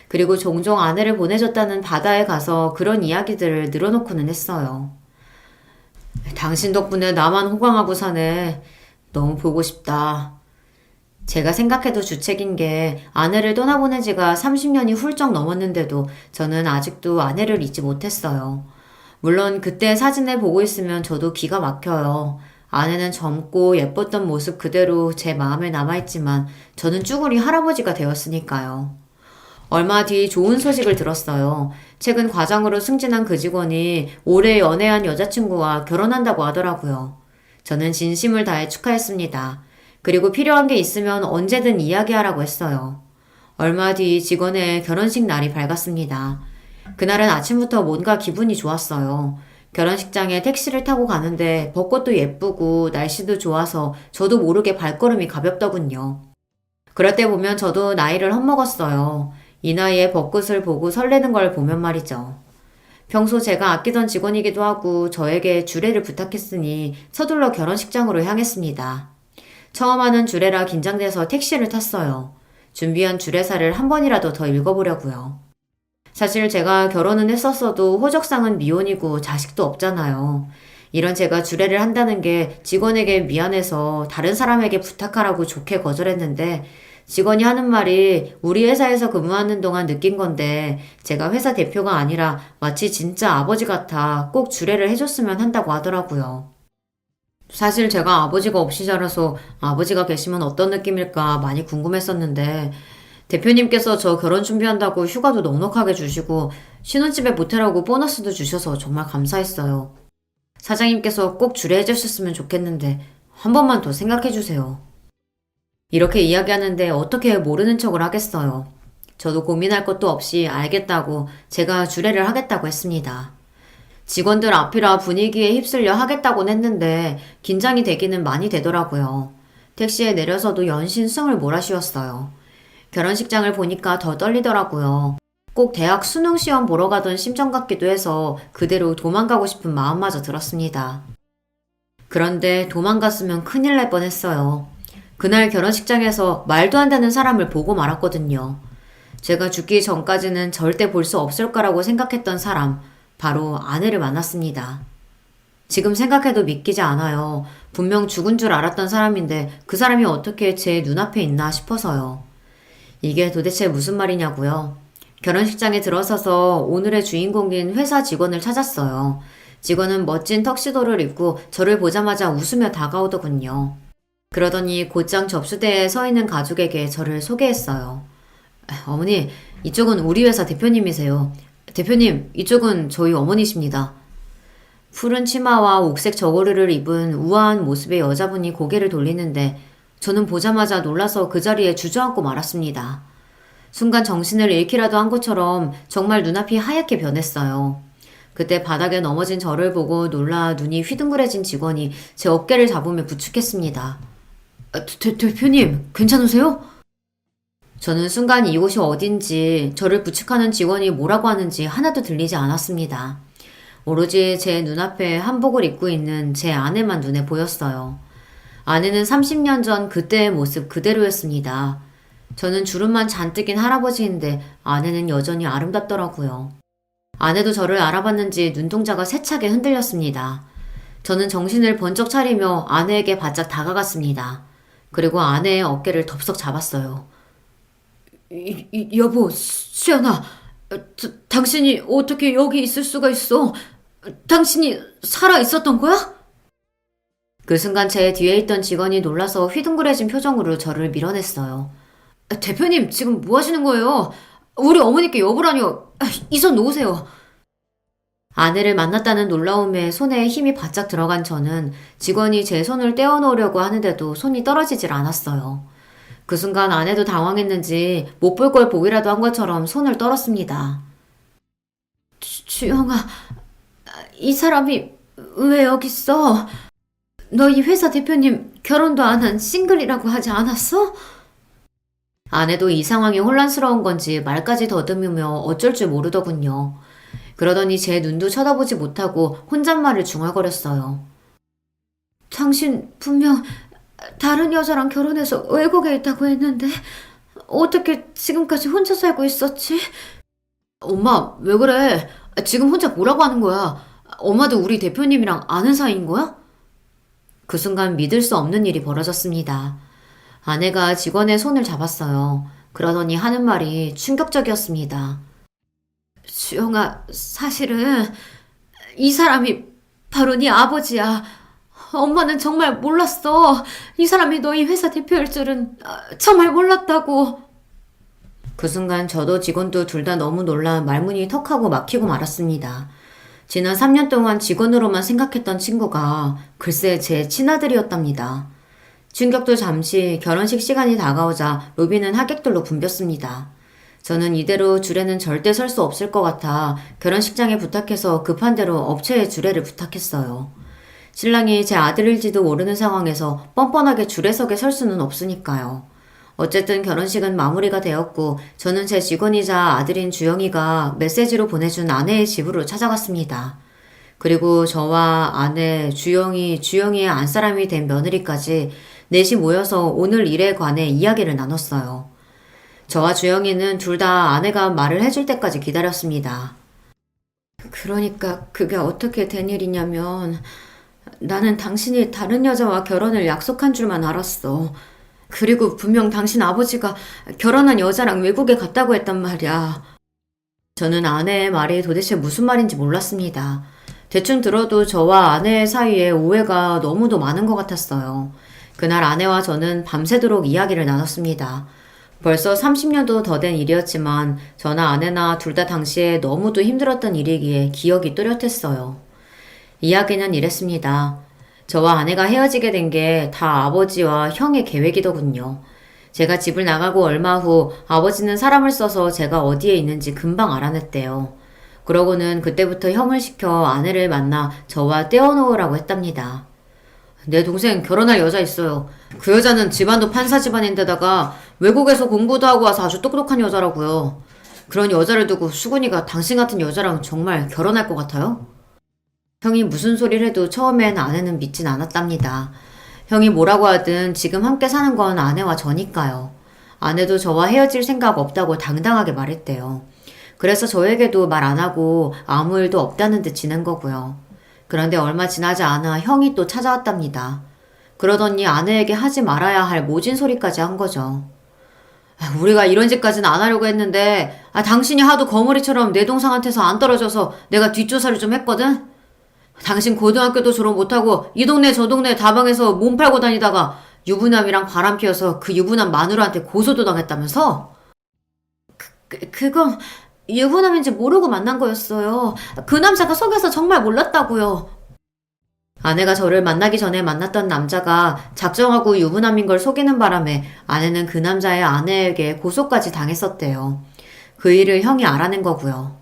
그리고 종종 아내를 보내줬다는 바다에 가서 그런 이야기들을 늘어놓고는 했어요. 당신 덕분에 나만 호강하고 사네. 너무 보고 싶다. 제가 생각해도 주책인 게 아내를 떠나보낸 지가 30년이 훌쩍 넘었는데도 저는 아직도 아내를 잊지 못했어요. 물론 그때 사진을 보고 있으면 저도 기가 막혀요. 아내는 젊고 예뻤던 모습 그대로 제 마음에 남아있지만 저는 쭈구리 할아버지가 되었으니까요. 얼마 뒤 좋은 소식을 들었어요. 최근 과장으로 승진한 그 직원이 올해 연애한 여자친구와 결혼한다고 하더라고요. 저는 진심을 다해 축하했습니다. 그리고 필요한 게 있으면 언제든 이야기하라고 했어요. 얼마 뒤 직원의 결혼식 날이 밝았습니다. 그날은 아침부터 뭔가 기분이 좋았어요. 결혼식장에 택시를 타고 가는데 벚꽃도 예쁘고 날씨도 좋아서 저도 모르게 발걸음이 가볍더군요. 그럴 때 보면 저도 나이를 헛먹었어요. 이 나이에 벚꽃을 보고 설레는 걸 보면 말이죠. 평소 제가 아끼던 직원이기도 하고 저에게 주례를 부탁했으니 서둘러 결혼식장으로 향했습니다. 처음 하는 주례라 긴장돼서 택시를 탔어요. 준비한 주례사를 한 번이라도 더 읽어보려고요. 사실 제가 결혼은 했었어도 호적상은 미혼이고 자식도 없잖아요. 이런 제가 주례를 한다는 게 직원에게 미안해서 다른 사람에게 부탁하라고 좋게 거절했는데 직원이 하는 말이 우리 회사에서 근무하는 동안 느낀 건데 제가 회사 대표가 아니라 마치 진짜 아버지 같아 꼭 주례를 해줬으면 한다고 하더라고요. 사실 제가 아버지가 없이 자라서 아버지가 계시면 어떤 느낌일까 많이 궁금했었는데 대표님께서 저 결혼 준비한다고 휴가도 넉넉하게 주시고 신혼집에 모텔하고 보너스도 주셔서 정말 감사했어요. 사장님께서 꼭 주례해 주셨으면 좋겠는데 한 번만 더 생각해 주세요. 이렇게 이야기하는데 어떻게 모르는 척을 하겠어요. 저도 고민할 것도 없이 알겠다고 제가 주례를 하겠다고 했습니다. 직원들 앞이라 분위기에 휩쓸려 하겠다곤 했는데 긴장이 되기는 많이 되더라고요. 택시에 내려서도 연신 숨을 몰아쉬었어요. 결혼식장을 보니까 더 떨리더라고요. 꼭 대학 수능 시험 보러 가던 심정 같기도 해서 그대로 도망가고 싶은 마음마저 들었습니다. 그런데 도망갔으면 큰일 날 뻔했어요. 그날 결혼식장에서 말도 안 되는 사람을 보고 말았거든요. 제가 죽기 전까지는 절대 볼 수 없을 거라고 생각했던 사람, 바로 아내를 만났습니다. 지금 생각해도 믿기지 않아요. 분명 죽은 줄 알았던 사람인데 그 사람이 어떻게 제 눈앞에 있나 싶어서요. 이게 도대체 무슨 말이냐고요. 결혼식장에 들어서서 오늘의 주인공인 회사 직원을 찾았어요. 직원은 멋진 턱시도를 입고 저를 보자마자 웃으며 다가오더군요. 그러더니 곧장 접수대에 서 있는 가족에게 저를 소개했어요. 어머니, 이쪽은 우리 회사 대표님이세요. 대표님, 이쪽은 저희 어머니십니다. 푸른 치마와 옥색 저고리를 입은 우아한 모습의 여자분이 고개를 돌리는데 저는 보자마자 놀라서 그 자리에 주저앉고 말았습니다. 순간 정신을 잃기라도 한 것처럼 정말 눈앞이 하얗게 변했어요. 그때 바닥에 넘어진 저를 보고 놀라 눈이 휘둥그레진 직원이 제 어깨를 잡으며 부축했습니다. 대표님, 괜찮으세요? 저는 순간 이곳이 어딘지 저를 부축하는 직원이 뭐라고 하는지 하나도 들리지 않았습니다. 오로지 제 눈앞에 한복을 입고 있는 제 아내만 눈에 보였어요. 아내는 30년 전 그때의 모습 그대로였습니다. 저는 주름만 잔뜩인 할아버지인데 아내는 여전히 아름답더라고요. 아내도 저를 알아봤는지 눈동자가 세차게 흔들렸습니다. 저는 정신을 번쩍 차리며 아내에게 바짝 다가갔습니다. 그리고 아내의 어깨를 덥석 잡았어요. 여보, 수연아, 당신이 어떻게 여기 있을 수가 있어? 당신이 살아 있었던 거야? 그 순간 제 뒤에 있던 직원이 놀라서 휘둥그레진 표정으로 저를 밀어냈어요. 대표님, 지금 뭐 하시는 거예요? 우리 어머니께 여보라뇨. 이 손 놓으세요. 아내를 만났다는 놀라움에 손에 힘이 바짝 들어간 저는 직원이 제 손을 떼어놓으려고 하는데도 손이 떨어지질 않았어요. 그 순간 아내도 당황했는지 못 볼 걸 보기라도 한 것처럼 손을 떨었습니다. 주영아, 이 사람이 왜 여기 있어? 너희 회사 대표님 결혼도 안 한 싱글이라고 하지 않았어? 아내도 이 상황이 혼란스러운 건지 말까지 더듬으며 어쩔 줄 모르더군요. 그러더니 제 눈도 쳐다보지 못하고 혼잣말을 중얼거렸어요. 당신 분명 다른 여자랑 결혼해서 외국에 있다고 했는데 어떻게 지금까지 혼자 살고 있었지? 엄마, 왜 그래? 지금 혼자 뭐라고 하는 거야? 엄마도 우리 대표님이랑 아는 사이인 거야? 그 순간 믿을 수 없는 일이 벌어졌습니다. 아내가 직원의 손을 잡았어요. 그러더니 하는 말이 충격적이었습니다. 주영아, 사실은 이 사람이 바로 네 아버지야. 엄마는 정말 몰랐어. 이 사람이 너희 회사 대표일 줄은 정말 몰랐다고. 그 순간 저도 직원도 둘 다 너무 놀라 말문이 턱하고 막히고 말았습니다. 지난 3년 동안 직원으로만 생각했던 친구가 글쎄 제 친아들이었답니다. 충격도 잠시 결혼식 시간이 다가오자 로비는 하객들로 붐볐습니다. 저는 이대로 줄에는 절대 설 수 없을 것 같아 결혼식장에 부탁해서 급한 대로 업체에 주례를 부탁했어요. 신랑이 제 아들일지도 모르는 상황에서 뻔뻔하게 줄에서게 설 수는 없으니까요. 어쨌든 결혼식은 마무리가 되었고 저는 제 직원이자 아들인 주영이가 메시지로 보내준 아내의 집으로 찾아갔습니다. 그리고 저와 아내, 주영이의 안사람이 된 며느리까지 넷이 모여서 오늘 일에 관해 이야기를 나눴어요. 저와 주영이는 둘 다 아내가 말을 해줄 때까지 기다렸습니다. 그러니까 그게 어떻게 된 일이냐면 나는 당신이 다른 여자와 결혼을 약속한 줄만 알았어. 그리고 분명 당신 아버지가 결혼한 여자랑 외국에 갔다고 했단 말이야. 저는 아내의 말이 도대체 무슨 말인지 몰랐습니다. 대충 들어도 저와 아내의 사이에 오해가 너무도 많은 것 같았어요. 그날 아내와 저는 밤새도록 이야기를 나눴습니다. 벌써 30년도 더 된 일이었지만 저나 아내나 둘 다 당시에 너무도 힘들었던 일이기에 기억이 또렷했어요. 이야기는 이랬습니다. 저와 아내가 헤어지게 된 게 다 아버지와 형의 계획이더군요. 제가 집을 나가고 얼마 후 아버지는 사람을 써서 제가 어디에 있는지 금방 알아냈대요. 그러고는 그때부터 형을 시켜 아내를 만나 저와 떼어놓으라고 했답니다. 내 동생 결혼할 여자 있어요. 그 여자는 집안도 판사 집안인데다가 외국에서 공부도 하고 와서 아주 똑똑한 여자라고요. 그런 여자를 두고 수근이가 당신 같은 여자랑 정말 결혼할 것 같아요? 형이 무슨 소리를 해도 처음엔 아내는 믿진 않았답니다. 형이 뭐라고 하든 지금 함께 사는 건 아내와 저니까요. 아내도 저와 헤어질 생각 없다고 당당하게 말했대요. 그래서 저에게도 말 안 하고 아무 일도 없다는 듯 지낸 거고요. 그런데 얼마 지나지 않아 형이 또 찾아왔답니다. 그러더니 아내에게 하지 말아야 할 모진 소리까지 한 거죠. 우리가 이런 짓까지는 안 하려고 했는데 당신이 하도 거머리처럼 내 동생한테서 안 떨어져서 내가 뒷조사를 좀 했거든? 당신 고등학교도 졸업 못하고 이 동네 저 동네 다방에서 몸 팔고 다니다가 유부남이랑 바람 피워서 그 유부남 마누라한테 고소도 당했다면서? 그건 유부남인지 모르고 만난 거였어요. 그 남자가 속여서 정말 몰랐다고요. 아내가 저를 만나기 전에 만났던 남자가 작정하고 유부남인 걸 속이는 바람에 아내는 그 남자의 아내에게 고소까지 당했었대요. 그 일을 형이 알아낸 거고요.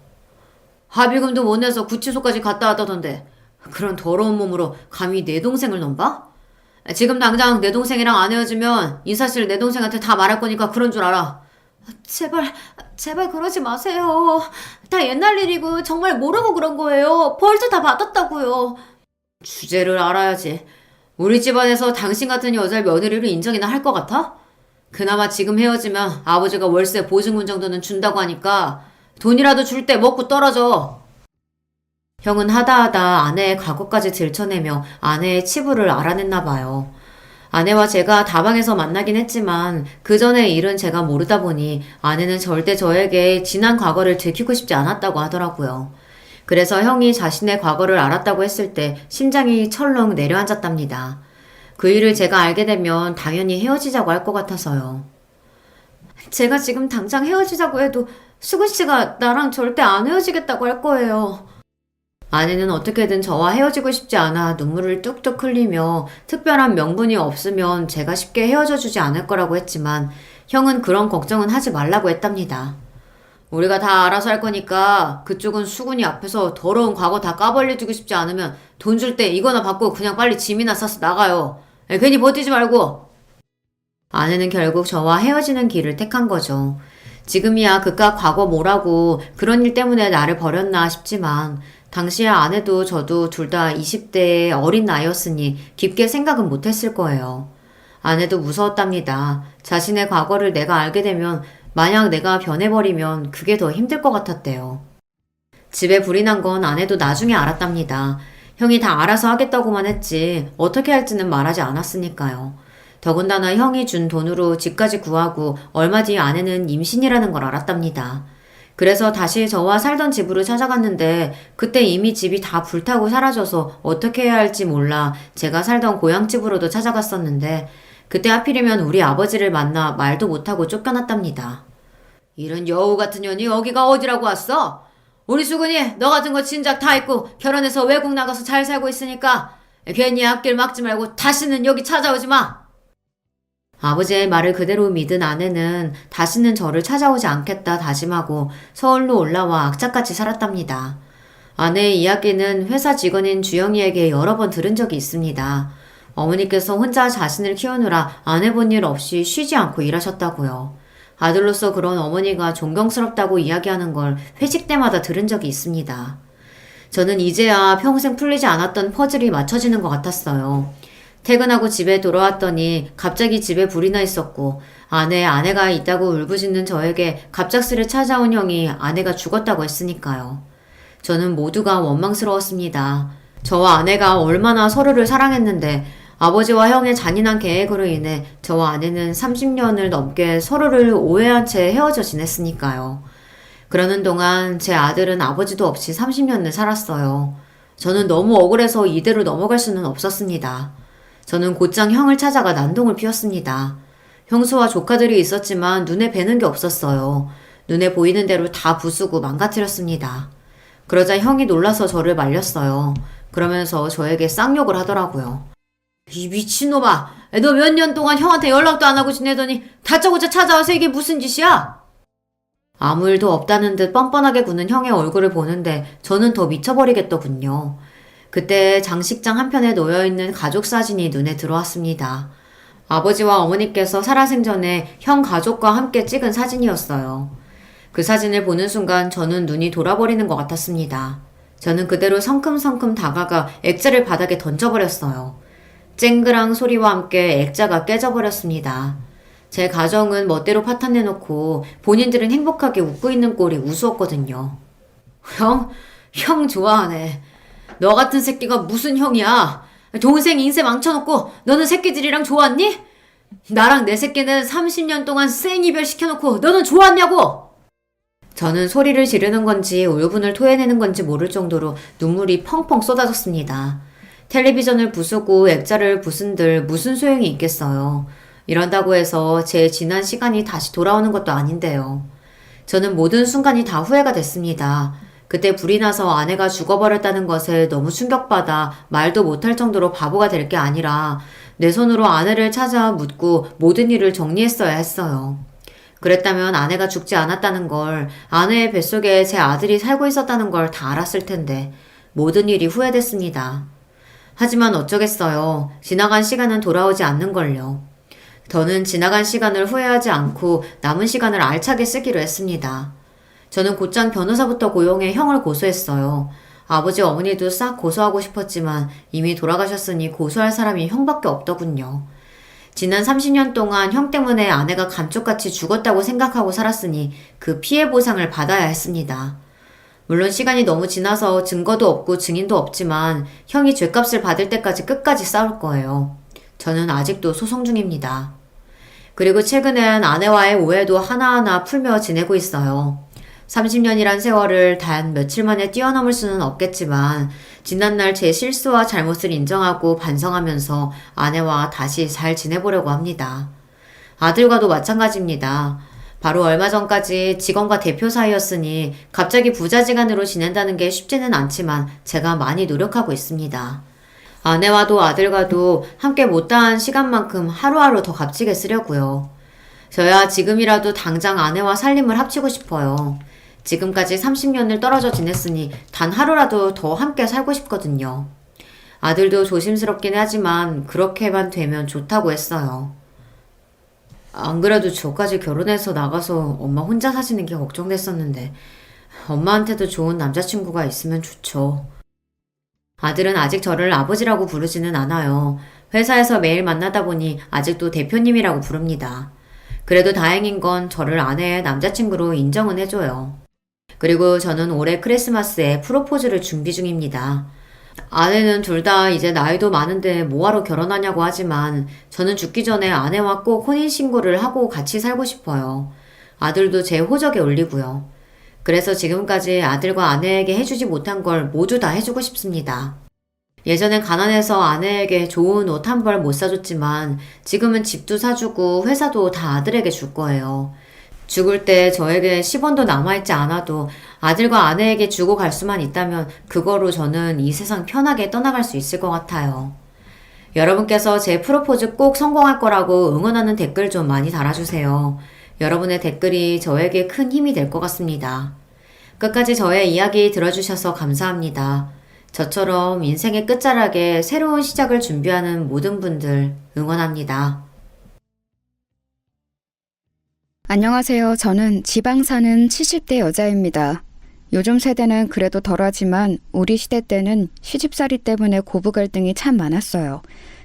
합의금도 못 내서 구치소까지 갔다 왔다던데 그런 더러운 몸으로 감히 내 동생을 넘봐? 지금 당장 내 동생이랑 안 헤어지면 이 사실 내 동생한테 다 말할 거니까 그런 줄 알아. 제발 그러지 마세요. 다 옛날 일이고 정말 모르고 그런 거예요. 벌써 다 받았다고요. 주제를 알아야지. 우리 집안에서 당신 같은 여자의 며느리를 인정이나 할 것 같아? 그나마 지금 헤어지면 아버지가 월세 보증금 정도는 준다고 하니까 돈이라도 줄 때 먹고 떨어져. 형은 하다하다 아내의 과거까지 들춰내며 아내의 치부를 알아냈나 봐요. 아내와 제가 다방에서 만나긴 했지만 그 전의 일은 제가 모르다 보니 아내는 절대 저에게 지난 과거를 들키고 싶지 않았다고 하더라고요. 그래서 형이 자신의 과거를 알았다고 했을 때 심장이 철렁 내려앉았답니다. 그 일을 제가 알게 되면 당연히 헤어지자고 할 것 같아서요. 제가 지금 당장 헤어지자고 해도 수근 씨가 나랑 절대 안 헤어지겠다고 할 거예요. 아내는 어떻게든 저와 헤어지고 싶지 않아 눈물을 뚝뚝 흘리며 특별한 명분이 없으면 제가 쉽게 헤어져 주지 않을 거라고 했지만 형은 그런 걱정은 하지 말라고 했답니다. 우리가 다 알아서 할 거니까 그쪽은 수근이 앞에서 더러운 과거 다 까발려주고 싶지 않으면 돈 줄 때 이거나 받고 그냥 빨리 짐이나 싸서 나가요. 괜히 버티지 말고. 아내는 결국 저와 헤어지는 길을 택한 거죠. 지금이야 그깟 과거 뭐라고 그런 일 때문에 나를 버렸나 싶지만 당시에 아내도 저도 둘 다 20대의 어린 나이였으니 깊게 생각은 못했을 거예요. 아내도 무서웠답니다. 자신의 과거를 내가 알게 되면 만약 내가 변해버리면 그게 더 힘들 것 같았대요. 집에 불이 난 건 아내도 나중에 알았답니다. 형이 다 알아서 하겠다고만 했지 어떻게 할지는 말하지 않았으니까요. 더군다나 형이 준 돈으로 집까지 구하고 얼마 뒤 아내는 임신이라는 걸 알았답니다. 그래서 다시 저와 살던 집으로 찾아갔는데 그때 이미 집이 다 불타고 사라져서 어떻게 해야 할지 몰라 제가 살던 고향집으로도 찾아갔었는데 그때 하필이면 우리 아버지를 만나 말도 못하고 쫓겨났답니다. 이런 여우 같은 년이 여기가 어디라고 왔어? 우리 수근이 너 같은 거 진작 다 했고 결혼해서 외국 나가서 잘 살고 있으니까 괜히 앞길 막지 말고 다시는 여기 찾아오지 마. 아버지의 말을 그대로 믿은 아내는 다시는 저를 찾아오지 않겠다 다짐하고 서울로 올라와 악착같이 살았답니다. 아내의 이야기는 회사 직원인 주영이에게 여러 번 들은 적이 있습니다. 어머니께서 혼자 자신을 키우느라 안 해본 일 없이 쉬지 않고 일하셨다고요. 아들로서 그런 어머니가 존경스럽다고 이야기하는 걸 회식 때마다 들은 적이 있습니다. 저는 이제야 평생 풀리지 않았던 퍼즐이 맞춰지는 것 같았어요. 퇴근하고 집에 돌아왔더니 갑자기 집에 불이 나 있었고 아내가 있다고 울부짖는 저에게 갑작스레 찾아온 형이 아내가 죽었다고 했으니까요. 저는 모두가 원망스러웠습니다. 저와 아내가 얼마나 서로를 사랑했는데 아버지와 형의 잔인한 계획으로 인해 저와 아내는 30년을 넘게 서로를 오해한 채 헤어져 지냈으니까요. 그러는 동안 제 아들은 아버지도 없이 30년을 살았어요. 저는 너무 억울해서 이대로 넘어갈 수는 없었습니다. 저는 곧장 형을 찾아가 난동을 피웠습니다. 형수와 조카들이 있었지만 눈에 뵈는 게 없었어요. 눈에 보이는 대로 다 부수고 망가뜨렸습니다. 그러자 형이 놀라서 저를 말렸어요. 그러면서 저에게 쌍욕을 하더라고요. 이 미친놈아! 너 몇 년 동안 형한테 연락도 안 하고 지내더니 다짜고짜 찾아와서 이게 무슨 짓이야? 아무 일도 없다는 듯 뻔뻔하게 구는 형의 얼굴을 보는데 저는 더 미쳐버리겠더군요. 그때 장식장 한편에 놓여있는 가족 사진이 눈에 들어왔습니다. 아버지와 어머니께서 살아생전에 형 가족과 함께 찍은 사진이었어요. 그 사진을 보는 순간 저는 눈이 돌아버리는 것 같았습니다. 저는 그대로 성큼성큼 다가가 액자를 바닥에 던져버렸어요. 쨍그랑 소리와 함께 액자가 깨져버렸습니다. 제 가정은 멋대로 파탄내놓고 본인들은 행복하게 웃고 있는 꼴이 우스웠거든요. 형 좋아하네. 너 같은 새끼가 무슨 형이야? 동생 인생 망쳐놓고 너는 새끼들이랑 좋았니? 나랑 내 새끼는 30년 동안 생이별 시켜놓고 너는 좋았냐고! 저는 소리를 지르는 건지 울분을 토해내는 건지 모를 정도로 눈물이 펑펑 쏟아졌습니다. 텔레비전을 부수고 액자를 부순들 무슨 소용이 있겠어요. 이런다고 해서 제 지난 시간이 다시 돌아오는 것도 아닌데요. 저는 모든 순간이 다 후회가 됐습니다. 그때 불이 나서 아내가 죽어버렸다는 것에 너무 충격받아 말도 못할 정도로 바보가 될 게 아니라 내 손으로 아내를 찾아 묻고 모든 일을 정리했어야 했어요. 그랬다면 아내가 죽지 않았다는 걸, 아내의 뱃속에 제 아들이 살고 있었다는 걸 다 알았을 텐데 모든 일이 후회됐습니다. 하지만 어쩌겠어요. 지나간 시간은 돌아오지 않는걸요. 저는 지나간 시간을 후회하지 않고 남은 시간을 알차게 쓰기로 했습니다. 저는 곧장 변호사부터 고용해 형을 고소했어요. 아버지 어머니도 싹 고소하고 싶었지만 이미 돌아가셨으니 고소할 사람이 형밖에 없더군요. 지난 30년 동안 형 때문에 아내가 감쪽같이 죽었다고 생각하고 살았으니 그 피해 보상을 받아야 했습니다. 물론 시간이 너무 지나서 증거도 없고 증인도 없지만 형이 죗값을 받을 때까지 끝까지 싸울 거예요. 저는 아직도 소송 중입니다. 그리고 최근엔 아내와의 오해도 하나하나 풀며 지내고 있어요. 30년이란 세월을 단 며칠 만에 뛰어넘을 수는 없겠지만 지난날 제 실수와 잘못을 인정하고 반성하면서 아내와 다시 잘 지내보려고 합니다. 아들과도 마찬가지입니다. 바로 얼마 전까지 직원과 대표 사이였으니 갑자기 부자지간으로 지낸다는 게 쉽지는 않지만 제가 많이 노력하고 있습니다. 아내와도 아들과도 함께 못다한 시간만큼 하루하루 더 값지게 쓰려고요. 저야 지금이라도 당장 아내와 살림을 합치고 싶어요. 지금까지 30년을 떨어져 지냈으니 단 하루라도 더 함께 살고 싶거든요. 아들도 조심스럽긴 하지만 그렇게만 되면 좋다고 했어요. 안 그래도 저까지 결혼해서 나가서 엄마 혼자 사시는 게 걱정됐었는데 엄마한테도 좋은 남자친구가 있으면 좋죠. 아들은 아직 저를 아버지라고 부르지는 않아요. 회사에서 매일 만나다 보니 아직도 대표님이라고 부릅니다. 그래도 다행인 건 저를 아내의 남자친구로 인정은 해줘요. 그리고 저는 올해 크리스마스에 프로포즈를 준비 중입니다. 아내는 둘 다 이제 나이도 많은데 뭐하러 결혼하냐고 하지만 저는 죽기 전에 아내와 꼭 혼인신고를 하고 같이 살고 싶어요. 아들도 제 호적에 올리고요. 그래서 지금까지 아들과 아내에게 해주지 못한 걸 모두 다 해주고 싶습니다. 예전엔 가난해서 아내에게 좋은 옷 한 벌 못 사줬지만 지금은 집도 사주고 회사도 다 아들에게 줄 거예요. 죽을 때 저에게 10원도 남아있지 않아도 아들과 아내에게 주고 갈 수만 있다면 그거로 저는 이 세상 편하게 떠나갈 수 있을 것 같아요. 여러분께서 제 프로포즈 꼭 성공할 거라고 응원하는 댓글 좀 많이 달아주세요. 여러분의 댓글이 저에게 큰 힘이 될 것 같습니다. 끝까지 저의 이야기 들어주셔서 감사합니다. 저처럼 인생의 끝자락에 새로운 시작을 준비하는 모든 분들 응원합니다. 안녕하세요. 저는 지방 사는 70대 여자입니다. 요즘 세대는 그래도 덜하지만 우리 시대 때는 시집살이 때문에 고부 갈등이 참 많았어요.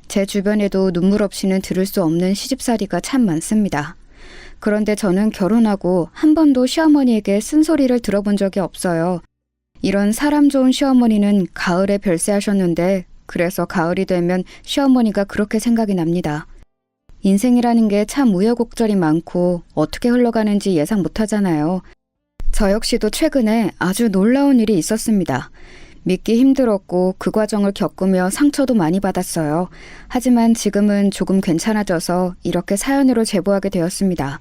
제 주변에도 눈물 없이는 들을 수 없는 시집살이가 참 많습니다. 그런데 저는 결혼하고 한 번도 시어머니에게 쓴소리를 들어본 적이 없어요. 이런 사람 좋은 시어머니는 가을에 별세하셨는데 그래서 가을이 되면 시어머니가 그렇게 생각이 납니다. 인생이라는 게 참 우여곡절이 많고 어떻게 흘러가는지 예상 못하잖아요. 저 역시도 최근에 아주 놀라운 일이 있었습니다. 믿기 힘들었고 그 과정을 겪으며 상처도 많이 받았어요. 하지만 지금은 조금 괜찮아져서 이렇게 사연으로 제보하게 되었습니다.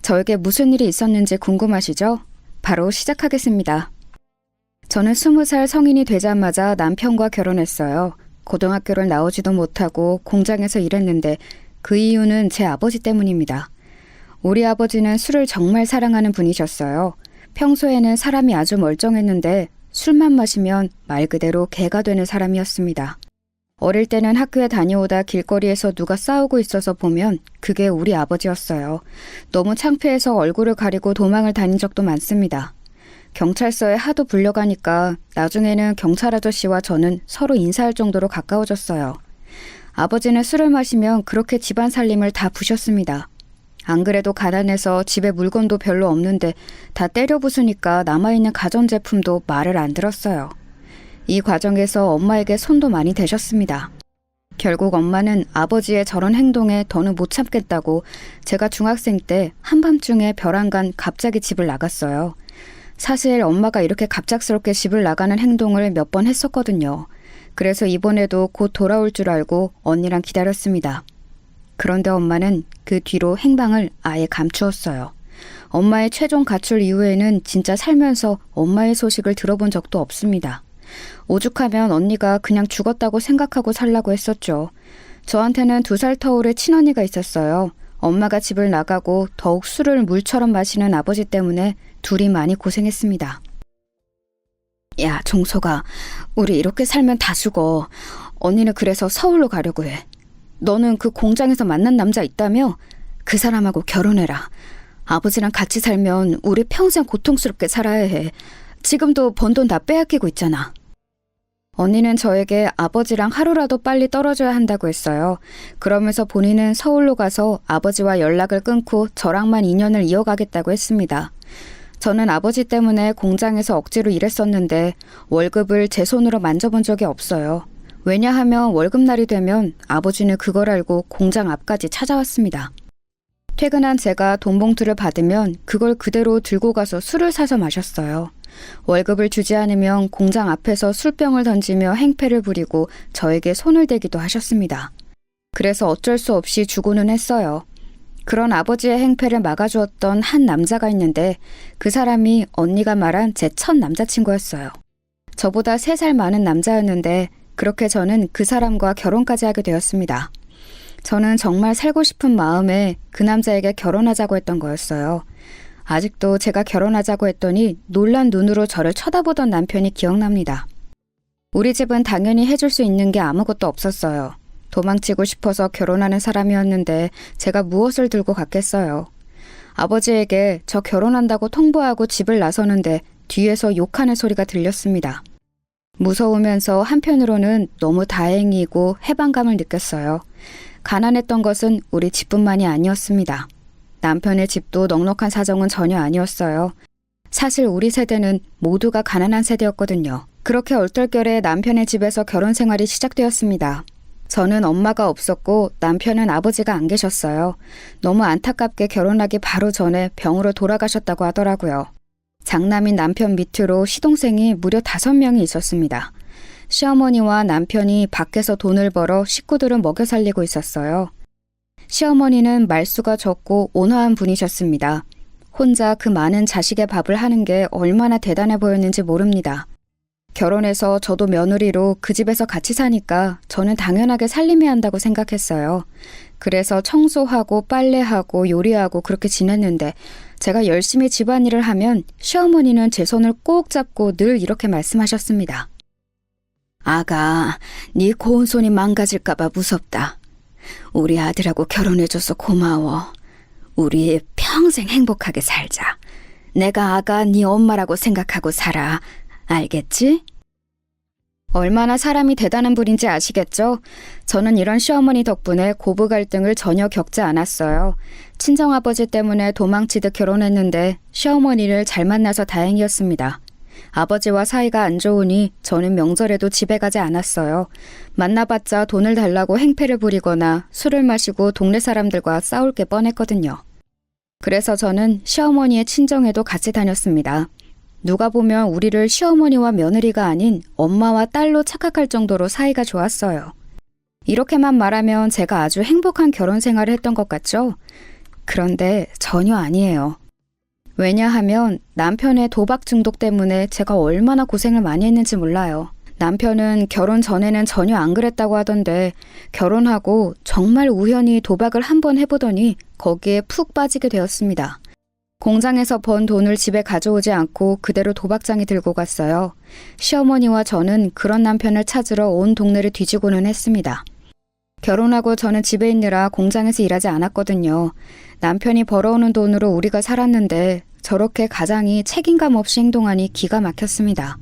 저에게 무슨 일이 있었는지 궁금하시죠? 바로 시작하겠습니다. 저는 20살 성인이 되자마자 남편과 결혼했어요. 고등학교를 나오지도 못하고 공장에서 일했는데 그 이유는 제 아버지 때문입니다. 우리 아버지는 술을 정말 사랑하는 분이셨어요. 평소에는 사람이 아주 멀쩡했는데 술만 마시면 말 그대로 개가 되는 사람이었습니다. 어릴 때는 학교에 다녀오다 길거리에서 누가 싸우고 있어서 보면 그게 우리 아버지였어요. 너무 창피해서 얼굴을 가리고 도망을 다닌 적도 많습니다. 경찰서에 하도 불려가니까 나중에는 경찰 아저씨와 저는 서로 인사할 정도로 가까워졌어요. 아버지는 술을 마시면 그렇게 집안 살림을 다 부셨습니다. 안 그래도 가난해서 집에 물건도 별로 없는데 다 때려 부수니까 남아있는 가전제품도 말을 안 들었어요. 이 과정에서 엄마에게 손도 많이 대셨습니다. 결국 엄마는 아버지의 저런 행동에 더는 못 참겠다고 제가 중학생 때 한밤중에 벼랑간 갑자기 집을 나갔어요. 사실 엄마가 이렇게 갑작스럽게 집을 나가는 행동을 몇 번 했었거든요. 그래서 이번에도 곧 돌아올 줄 알고 언니랑 기다렸습니다. 그런데 엄마는 그 뒤로 행방을 아예 감추었어요. 엄마의 최종 가출 이후에는 진짜 살면서 엄마의 소식을 들어본 적도 없습니다. 오죽하면 언니가 그냥 죽었다고 생각하고 살라고 했었죠. 저한테는 2살 터울의 친언니가 있었어요. 엄마가 집을 나가고 더욱 술을 물처럼 마시는 아버지 때문에 둘이 많이 고생했습니다. 야, 종석아, 우리 이렇게 살면 다 죽어. 언니는 그래서 서울로 가려고 해. 너는 그 공장에서 만난 남자 있다며? 그 사람하고 결혼해라. 아버지랑 같이 살면 우리 평생 고통스럽게 살아야 해. 지금도 번 돈 다 빼앗기고 있잖아. 언니는 저에게 아버지랑 하루라도 빨리 떨어져야 한다고 했어요. 그러면서 본인은 서울로 가서 아버지와 연락을 끊고 저랑만 인연을 이어가겠다고 했습니다. 저는 아버지 때문에 공장에서 억지로 일했었는데 월급을 제 손으로 만져본 적이 없어요. 왜냐하면 월급날이 되면 아버지는 그걸 알고 공장 앞까지 찾아왔습니다. 퇴근한 제가 돈 봉투를 받으면 그걸 그대로 들고 가서 술을 사서 마셨어요. 월급을 주지 않으면 공장 앞에서 술병을 던지며 행패를 부리고 저에게 손을 대기도 하셨습니다. 그래서 어쩔 수 없이 주고는 했어요. 그런 아버지의 행패를 막아주었던 한 남자가 있는데 그 사람이 언니가 말한 제 첫 남자친구였어요. 저보다 3살 많은 남자였는데 그렇게 저는 그 사람과 결혼까지 하게 되었습니다. 저는 정말 살고 싶은 마음에 그 남자에게 결혼하자고 했던 거였어요. 아직도 제가 결혼하자고 했더니 놀란 눈으로 저를 쳐다보던 남편이 기억납니다. 우리 집은 당연히 해줄 수 있는 게 아무것도 없었어요. 도망치고 싶어서 결혼하는 사람이었는데 제가 무엇을 들고 갔겠어요. 아버지에게 저 결혼한다고 통보하고 집을 나서는데 뒤에서 욕하는 소리가 들렸습니다. 무서우면서 한편으로는 너무 다행이고 해방감을 느꼈어요. 가난했던 것은 우리 집뿐만이 아니었습니다. 남편의 집도 넉넉한 사정은 전혀 아니었어요. 사실 우리 세대는 모두가 가난한 세대였거든요. 그렇게 얼떨결에 남편의 집에서 결혼 생활이 시작되었습니다. 저는 엄마가 없었고 남편은 아버지가 안 계셨어요. 너무 안타깝게 결혼하기 바로 전에 병으로 돌아가셨다고 하더라고요. 장남인 남편 밑으로 시동생이 무려 5명이 있었습니다. 시어머니와 남편이 밖에서 돈을 벌어 식구들을 먹여 살리고 있었어요. 시어머니는 말수가 적고 온화한 분이셨습니다. 혼자 그 많은 자식의 밥을 하는 게 얼마나 대단해 보였는지 모릅니다. 결혼해서 저도 며느리로 그 집에서 같이 사니까 저는 당연하게 살림해야 한다고 생각했어요. 그래서 청소하고 빨래하고 요리하고 그렇게 지냈는데 제가 열심히 집안일을 하면 시어머니는 제 손을 꼭 잡고 늘 이렇게 말씀하셨습니다. 아가, 네 고운 손이 망가질까봐 무섭다. 우리 아들하고 결혼해줘서 고마워. 우리 평생 행복하게 살자. 내가 아가 네 엄마라고 생각하고 살아. 알겠지? 얼마나 사람이 대단한 분인지 아시겠죠? 저는 이런 시어머니 덕분에 고부 갈등을 전혀 겪지 않았어요. 친정아버지 때문에 도망치듯 결혼했는데 시어머니를 잘 만나서 다행이었습니다. 아버지와 사이가 안 좋으니 저는 명절에도 집에 가지 않았어요. 만나봤자 돈을 달라고 행패를 부리거나 술을 마시고 동네 사람들과 싸울 게 뻔했거든요. 그래서 저는 시어머니의 친정에도 같이 다녔습니다. 누가 보면 우리를 시어머니와 며느리가 아닌 엄마와 딸로 착각할 정도로 사이가 좋았어요. 이렇게만 말하면 제가 아주 행복한 결혼 생활을 했던 것 같죠? 그런데 전혀 아니에요. 왜냐하면 남편의 도박 중독 때문에 제가 얼마나 고생을 많이 했는지 몰라요. 남편은 결혼 전에는 전혀 안 그랬다고 하던데 결혼하고 정말 우연히 도박을 한번 해보더니 거기에 푹 빠지게 되었습니다. 공장에서 번 돈을 집에 가져오지 않고 그대로 도박장에 들고 갔어요. 시어머니와 저는 그런 남편을 찾으러 온 동네를 뒤지고는 했습니다. 결혼하고 저는 집에 있느라 공장에서 일하지 않았거든요. 남편이 벌어오는 돈으로 우리가 살았는데 저렇게 가장이 책임감 없이 행동하니 기가 막혔습니다.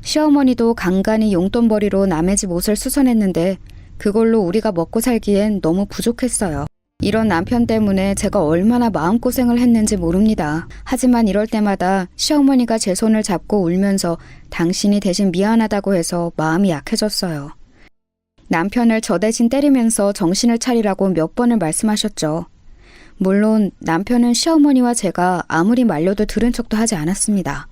시어머니도 간간히 용돈벌이로 남의 집 옷을 수선했는데 그걸로 우리가 먹고 살기엔 너무 부족했어요. 이런 남편 때문에 제가 얼마나 마음고생을 했는지 모릅니다. 하지만 이럴 때마다 시어머니가 제 손을 잡고 울면서 당신이 대신 미안하다고 해서 마음이 약해졌어요. 남편을 저 대신 때리면서 정신을 차리라고 몇 번을 말씀하셨죠. 물론 남편은 시어머니와 제가 아무리 말려도 들은 척도 하지 않았습니다.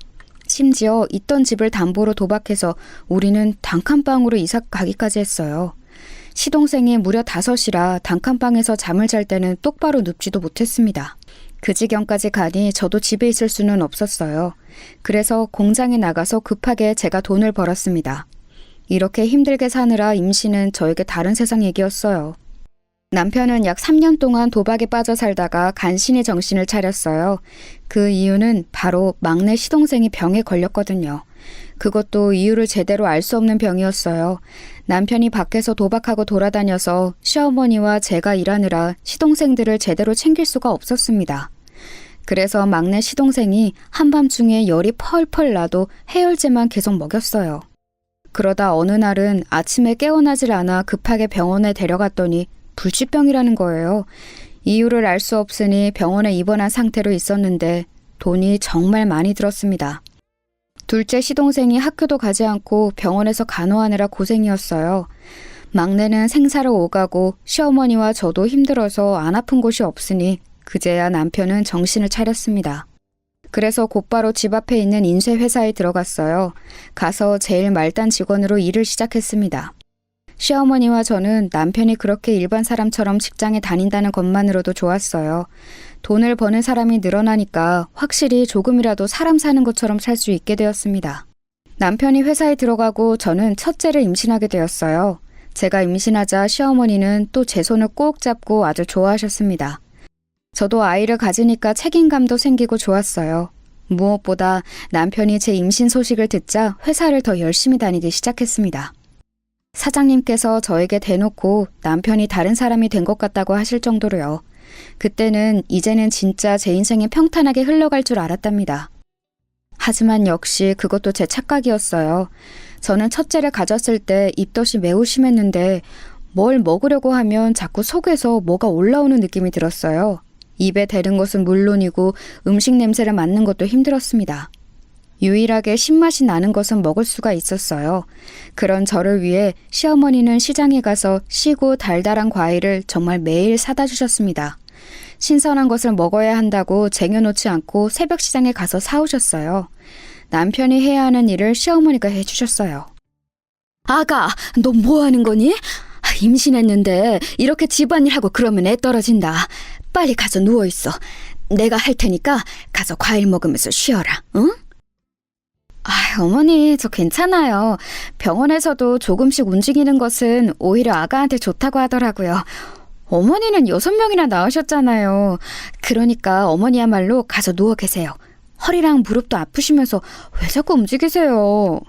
심지어 있던 집을 담보로 도박해서 우리는 단칸방으로 이사 가기까지 했어요. 시동생이 무려 5이라 단칸방에서 잠을 잘 때는 똑바로 눕지도 못했습니다. 그 지경까지 가니 저도 집에 있을 수는 없었어요. 그래서 공장에 나가서 급하게 제가 돈을 벌었습니다. 이렇게 힘들게 사느라 임신은 저에게 다른 세상 얘기였어요. 남편은 약 3년 동안 도박에 빠져 살다가 간신히 정신을 차렸어요. 그 이유는 바로 막내 시동생이 병에 걸렸거든요. 그것도 이유를 제대로 알 수 없는 병이었어요. 남편이 밖에서 도박하고 돌아다녀서 시어머니와 제가 일하느라 시동생들을 제대로 챙길 수가 없었습니다. 그래서 막내 시동생이 한밤중에 열이 펄펄 나도 해열제만 계속 먹였어요. 그러다 어느 날은 아침에 깨어나질 않아 급하게 병원에 데려갔더니 불치병이라는 거예요. 이유를 알 수 없으니 병원에 입원한 상태로 있었는데 돈이 정말 많이 들었습니다. 둘째 시동생이 학교도 가지 않고 병원에서 간호하느라 고생이었어요. 막내는 생사로 오가고 시어머니와 저도 힘들어서 안 아픈 곳이 없으니 그제야 남편은 정신을 차렸습니다. 그래서 곧바로 집 앞에 있는 인쇄회사에 들어갔어요. 가서 제일 말단 직원으로 일을 시작했습니다. 시어머니와 저는 남편이 그렇게 일반 사람처럼 직장에 다닌다는 것만으로도 좋았어요. 돈을 버는 사람이 늘어나니까 확실히 조금이라도 사람 사는 것처럼 살 수 있게 되었습니다. 남편이 회사에 들어가고 저는 첫째를 임신하게 되었어요. 제가 임신하자 시어머니는 또 제 손을 꼭 잡고 아주 좋아하셨습니다. 저도 아이를 가지니까 책임감도 생기고 좋았어요. 무엇보다 남편이 제 임신 소식을 듣자 회사를 더 열심히 다니기 시작했습니다. 사장님께서 저에게 대놓고 남편이 다른 사람이 된 것 같다고 하실 정도로요. 그때는 이제는 진짜 제 인생이 평탄하게 흘러갈 줄 알았답니다. 하지만 역시 그것도 제 착각이었어요. 저는 첫째를 가졌을 때 입덧이 매우 심했는데 뭘 먹으려고 하면 자꾸 속에서 뭐가 올라오는 느낌이 들었어요. 입에 대는 것은 물론이고 음식 냄새를 맡는 것도 힘들었습니다. 유일하게 신맛이 나는 것은 먹을 수가 있었어요. 그런 저를 위해 시어머니는 시장에 가서 시고 달달한 과일을 정말 매일 사다 주셨습니다. 신선한 것을 먹어야 한다고 쟁여놓지 않고 새벽 시장에 가서 사오셨어요. 남편이 해야 하는 일을 시어머니가 해주셨어요. 아가, 너 뭐 하는 거니? 임신했는데 이렇게 집안일하고 그러면 애 떨어진다. 빨리 가서 누워있어. 내가 할 테니까 가서 과일 먹으면서 쉬어라, 응? 어머니, 저 괜찮아요. 병원에서도 조금씩 움직이는 것은 오히려 아가한테 좋다고 하더라고요. 어머니는 6명이나 낳으셨잖아요. 그러니까 어머니야말로 가서 누워 계세요. 허리랑 무릎도 아프시면서 왜 자꾸 움직이세요?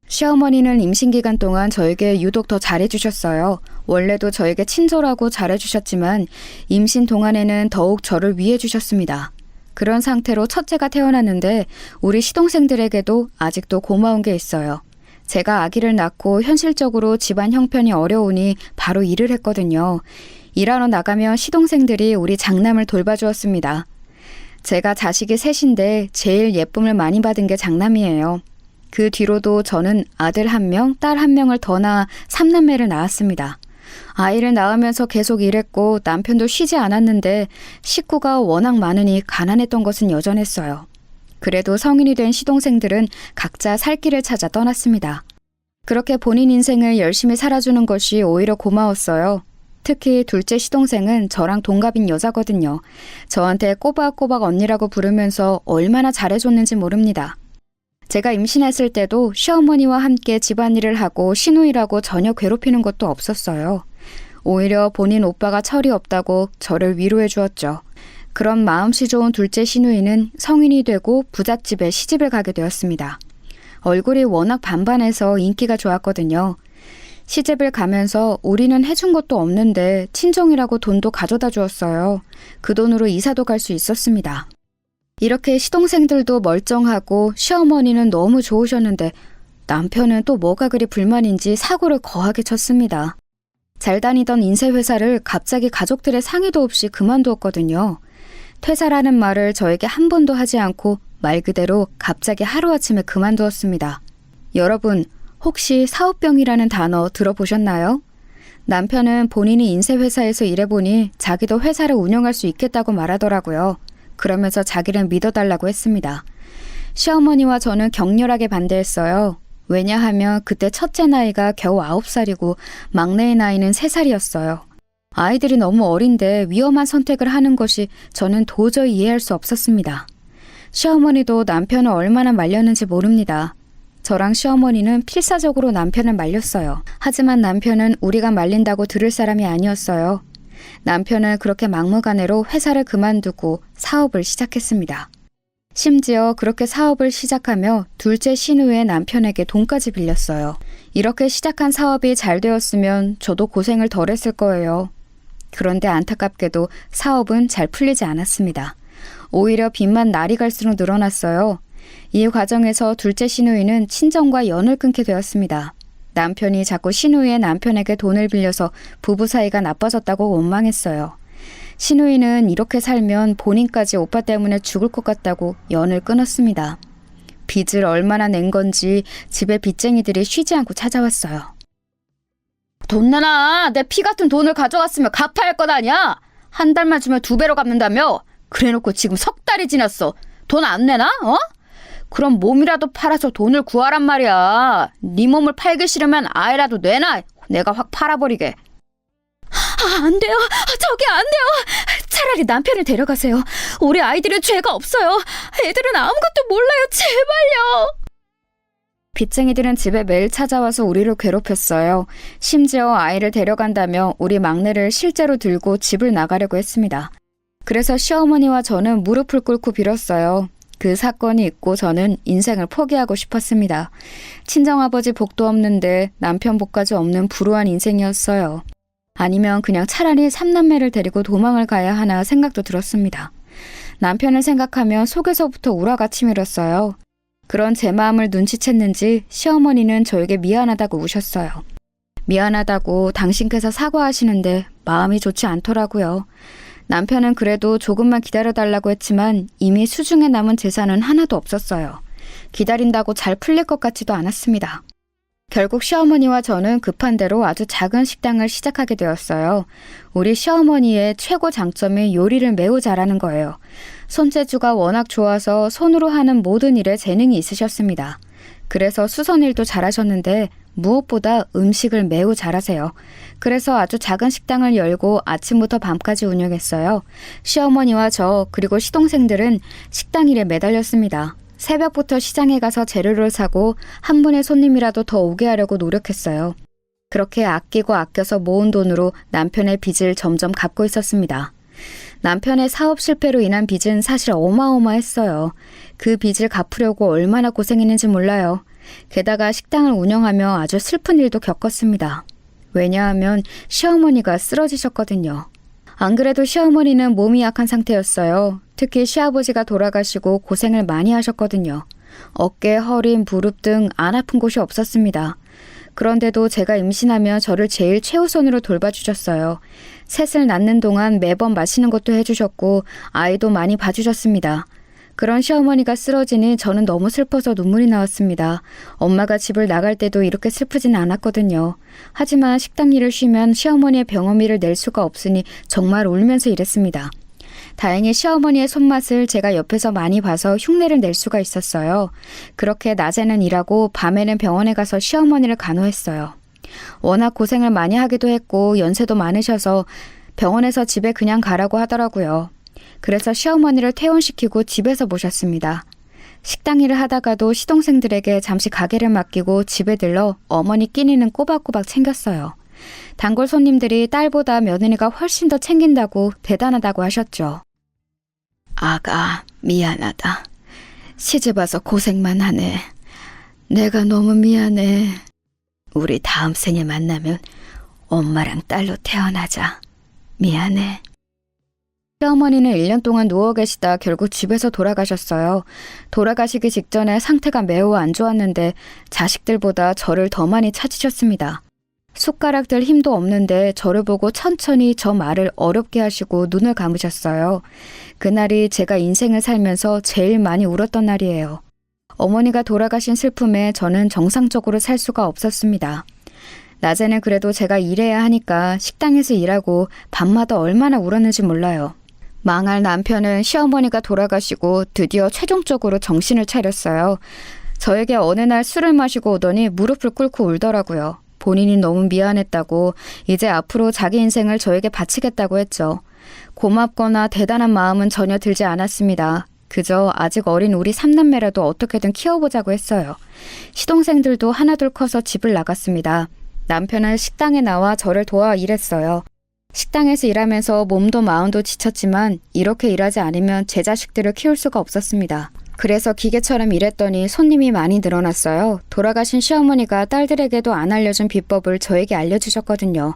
시어머니는 임신 기간 동안 저에게 유독 더 잘해주셨어요. 원래도 저에게 친절하고 잘해주셨지만 임신 동안에는 더욱 저를 위해주셨습니다. 그런 상태로 첫째가 태어났는데 우리 시동생들에게도 아직도 고마운 게 있어요. 제가 아기를 낳고 현실적으로 집안 형편이 어려우니 바로 일을 했거든요. 일하러 나가면 시동생들이 우리 장남을 돌봐주었습니다. 제가 자식이 셋인데 제일 예쁨을 많이 받은 게 장남이에요. 그 뒤로도 저는 아들 1명, 딸 1명을 더 낳아 3남매를 낳았습니다. 아이를 낳으면서 계속 일했고 남편도 쉬지 않았는데 식구가 워낙 많으니 가난했던 것은 여전했어요. 그래도 성인이 된 시동생들은 각자 살 길을 찾아 떠났습니다. 그렇게 본인 인생을 열심히 살아주는 것이 오히려 고마웠어요. 특히 둘째 시동생은 저랑 동갑인 여자거든요. 저한테 꼬박꼬박 언니라고 부르면서 얼마나 잘해줬는지 모릅니다. 제가 임신했을 때도 시어머니와 함께 집안일을 하고 시누이라고 전혀 괴롭히는 것도 없었어요. 오히려 본인 오빠가 철이 없다고 저를 위로해 주었죠. 그런 마음씨 좋은 둘째 시누이는 성인이 되고 부잣집에 시집을 가게 되었습니다. 얼굴이 워낙 반반해서 인기가 좋았거든요. 시집을 가면서 우리는 해준 것도 없는데 친정이라고 돈도 가져다 주었어요. 그 돈으로 이사도 갈 수 있었습니다. 이렇게 시동생들도 멀쩡하고 시어머니는 너무 좋으셨는데 남편은 또 뭐가 그리 불만인지 사고를 거하게 쳤습니다. 잘 다니던 인쇄회사를 갑자기 가족들의 상의도 없이 그만두었거든요. 퇴사라는 말을 저에게 한 번도 하지 않고 말 그대로 갑자기 하루아침에 그만두었습니다. 여러분, 혹시 사업병이라는 단어 들어보셨나요? 남편은 본인이 인쇄회사에서 일해보니 자기도 회사를 운영할 수 있겠다고 말하더라고요. 그러면서 자기를 믿어달라고 했습니다. 시어머니와 저는 격렬하게 반대했어요. 왜냐하면 그때 첫째 나이가 겨우 9살이고 막내의 나이는 3살이었어요. 아이들이 너무 어린데 위험한 선택을 하는 것이 저는 도저히 이해할 수 없었습니다. 시어머니도 남편을 얼마나 말렸는지 모릅니다. 저랑 시어머니는 필사적으로 남편을 말렸어요. 하지만 남편은 우리가 말린다고 들을 사람이 아니었어요. 남편은 그렇게 막무가내로 회사를 그만두고 사업을 시작했습니다. 심지어 그렇게 사업을 시작하며 둘째 시누이의 남편에게 돈까지 빌렸어요. 이렇게 시작한 사업이 잘 되었으면 저도 고생을 덜 했을 거예요. 그런데 안타깝게도 사업은 잘 풀리지 않았습니다. 오히려 빚만 날이 갈수록 늘어났어요. 이 과정에서 둘째 시누이는 친정과 연을 끊게 되었습니다. 남편이 자꾸 시누이의 남편에게 돈을 빌려서 부부 사이가 나빠졌다고 원망했어요. 시누이는 이렇게 살면 본인까지 오빠 때문에 죽을 것 같다고 연을 끊었습니다. 빚을 얼마나 낸 건지 집에 빚쟁이들이 쉬지 않고 찾아왔어요. 돈 내놔! 내 피 같은 돈을 가져갔으면 갚아야 할 것 아니야! 한 달만 주면 2배로 갚는다며? 그래놓고 지금 3달이 지났어. 돈 안 내나? 어? 그럼 몸이라도 팔아서 돈을 구하란 말이야. 네 몸을 팔기 싫으면 아이라도 내놔. 내가 확 팔아버리게. 안 돼요. 저기 안 돼요. 차라리 남편을 데려가세요. 우리 아이들은 죄가 없어요. 애들은 아무것도 몰라요. 제발요. 빚쟁이들은 집에 매일 찾아와서 우리를 괴롭혔어요. 심지어 아이를 데려간다며 우리 막내를 실제로 들고 집을 나가려고 했습니다. 그래서 시어머니와 저는 무릎을 꿇고 빌었어요. 그 사건이 있고 저는 인생을 포기하고 싶었습니다. 친정아버지 복도 없는데 남편 복까지 없는 불우한 인생이었어요. 아니면 그냥 차라리 삼남매를 데리고 도망을 가야 하나 생각도 들었습니다. 남편을 생각하면 속에서부터 우라가 치밀었어요. 그런 제 마음을 눈치챘는지 시어머니는 저에게 미안하다고 우셨어요. 미안하다고 당신께서 사과하시는데 마음이 좋지 않더라고요. 남편은 그래도 조금만 기다려달라고 했지만 이미 수중에 남은 재산은 하나도 없었어요. 기다린다고 잘 풀릴 것 같지도 않았습니다. 결국 시어머니와 저는 급한 대로 아주 작은 식당을 시작하게 되었어요. 우리 시어머니의 최고 장점이 요리를 매우 잘하는 거예요. 손재주가 워낙 좋아서 손으로 하는 모든 일에 재능이 있으셨습니다. 그래서 수선일도 잘하셨는데 무엇보다 음식을 매우 잘하세요. 그래서 아주 작은 식당을 열고 아침부터 밤까지 운영했어요. 시어머니와 저 그리고 시동생들은 식당 일에 매달렸습니다. 새벽부터 시장에 가서 재료를 사고 한 분의 손님이라도 더 오게 하려고 노력했어요. 그렇게 아끼고 아껴서 모은 돈으로 남편의 빚을 점점 갚고 있었습니다. 남편의 사업 실패로 인한 빚은 사실 어마어마했어요. 그 빚을 갚으려고 얼마나 고생했는지 몰라요. 게다가 식당을 운영하며 아주 슬픈 일도 겪었습니다. 왜냐하면 시어머니가 쓰러지셨거든요. 안 그래도 시어머니는 몸이 약한 상태였어요. 특히 시아버지가 돌아가시고 고생을 많이 하셨거든요. 어깨, 허리, 무릎 등 안 아픈 곳이 없었습니다. 그런데도 제가 임신하며 저를 제일 최우선으로 돌봐주셨어요. 셋을 낳는 동안 매번 마시는 것도 해주셨고 아이도 많이 봐주셨습니다. 그런 시어머니가 쓰러지니 저는 너무 슬퍼서 눈물이 나왔습니다. 엄마가 집을 나갈 때도 이렇게 슬프진 않았거든요. 하지만 식당 일을 쉬면 시어머니의 병원비를 낼 수가 없으니 정말 울면서 일했습니다. 다행히 시어머니의 손맛을 제가 옆에서 많이 봐서 흉내를 낼 수가 있었어요. 그렇게 낮에는 일하고 밤에는 병원에 가서 시어머니를 간호했어요. 워낙 고생을 많이 하기도 했고 연세도 많으셔서 병원에서 집에 그냥 가라고 하더라고요. 그래서 시어머니를 퇴원시키고 집에서 모셨습니다. 식당 일을 하다가도 시동생들에게 잠시 가게를 맡기고 집에 들러 어머니 끼니는 꼬박꼬박 챙겼어요. 단골 손님들이 딸보다 며느리가 훨씬 더 챙긴다고 대단하다고 하셨죠. 아가, 미안하다. 시집와서 고생만 하네. 내가 너무 미안해. 우리 다음 생에 만나면 엄마랑 딸로 태어나자. 미안해. 시어머니는 1년 동안 누워 계시다 결국 집에서 돌아가셨어요. 돌아가시기 직전에 상태가 매우 안 좋았는데 자식들보다 저를 더 많이 찾으셨습니다. 숟가락 들 힘도 없는데 저를 보고 천천히 저 말을 어렵게 하시고 눈을 감으셨어요. 그날이 제가 인생을 살면서 제일 많이 울었던 날이에요. 어머니가 돌아가신 슬픔에 저는 정상적으로 살 수가 없었습니다. 낮에는 그래도 제가 일해야 하니까 식당에서 일하고 밤마다 얼마나 울었는지 몰라요. 망할 남편은 시어머니가 돌아가시고 드디어 최종적으로 정신을 차렸어요. 저에게 어느 날 술을 마시고 오더니 무릎을 꿇고 울더라고요. 본인이 너무 미안했다고 이제 앞으로 자기 인생을 저에게 바치겠다고 했죠. 고맙거나 대단한 마음은 전혀 들지 않았습니다. 그저 아직 어린 우리 삼남매라도 어떻게든 키워보자고 했어요. 시동생들도 하나둘 커서 집을 나갔습니다. 남편은 식당에 나와 저를 도와 일했어요. 식당에서 일하면서 몸도 마음도 지쳤지만 이렇게 일하지 않으면 제 자식들을 키울 수가 없었습니다. 그래서 기계처럼 일했더니 손님이 많이 늘어났어요. 돌아가신 시어머니가 딸들에게도 안 알려준 비법을 저에게 알려주셨거든요.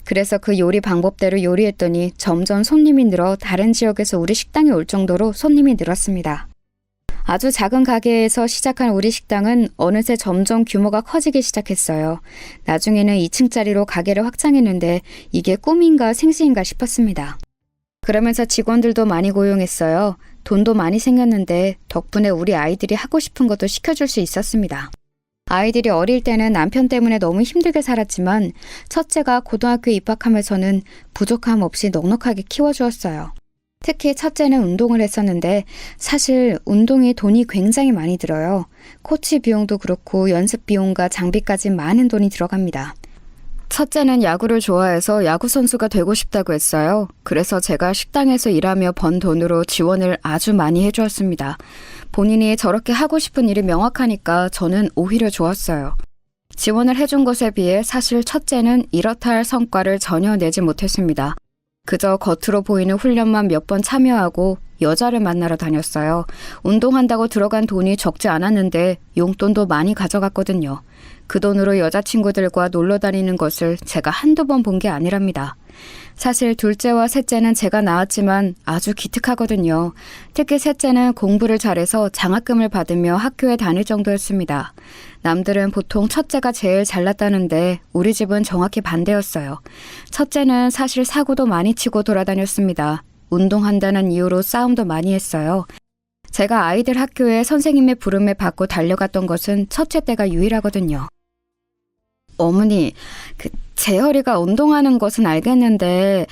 그래서 그 요리 방법대로 요리했더니 점점 손님이 늘어 다른 지역에서 우리 식당에 올 정도로 손님이 늘었습니다. 아주 작은 가게에서 시작한 우리 식당은 어느새 점점 규모가 커지기 시작했어요. 나중에는 2층짜리로 가게를 확장했는데 이게 꿈인가 생시인가 싶었습니다. 그러면서 직원들도 많이 고용했어요. 돈도 많이 생겼는데 덕분에 우리 아이들이 하고 싶은 것도 시켜줄 수 있었습니다. 아이들이 어릴 때는 남편 때문에 너무 힘들게 살았지만 첫째가 고등학교에 입학하면서는 부족함 없이 넉넉하게 키워주었어요. 특히 첫째는 운동을 했었는데 사실 운동이 돈이 굉장히 많이 들어요. 코치 비용도 그렇고 연습 비용과 장비까지 많은 돈이 들어갑니다. 첫째는 야구를 좋아해서 야구 선수가 되고 싶다고 했어요. 그래서 제가 식당에서 일하며 번 돈으로 지원을 아주 많이 해주었습니다. 본인이 저렇게 하고 싶은 일이 명확하니까 저는 오히려 좋았어요. 지원을 해준 것에 비해 사실 첫째는 이렇다 할 성과를 전혀 내지 못했습니다. 그저 겉으로 보이는 훈련만 몇 번 참여하고 여자를 만나러 다녔어요. 운동한다고 들어간 돈이 적지 않았는데 용돈도 많이 가져갔거든요. 그 돈으로 여자친구들과 놀러 다니는 것을 제가 한두 번 본 게 아니랍니다. 사실 둘째와 셋째는 제가 낳았지만 아주 기특하거든요. 특히 셋째는 공부를 잘해서 장학금을 받으며 학교에 다닐 정도였습니다. 남들은 보통 첫째가 제일 잘났다는데 우리 집은 정확히 반대였어요. 첫째는 사실 사고도 많이 치고 돌아다녔습니다. 운동한다는 이유로 싸움도 많이 했어요. 제가 아이들 학교에 선생님의 부름을 받고 달려갔던 것은 첫째 때가 유일하거든요. 어머니, 재열이가 운동하는 것은 알겠는데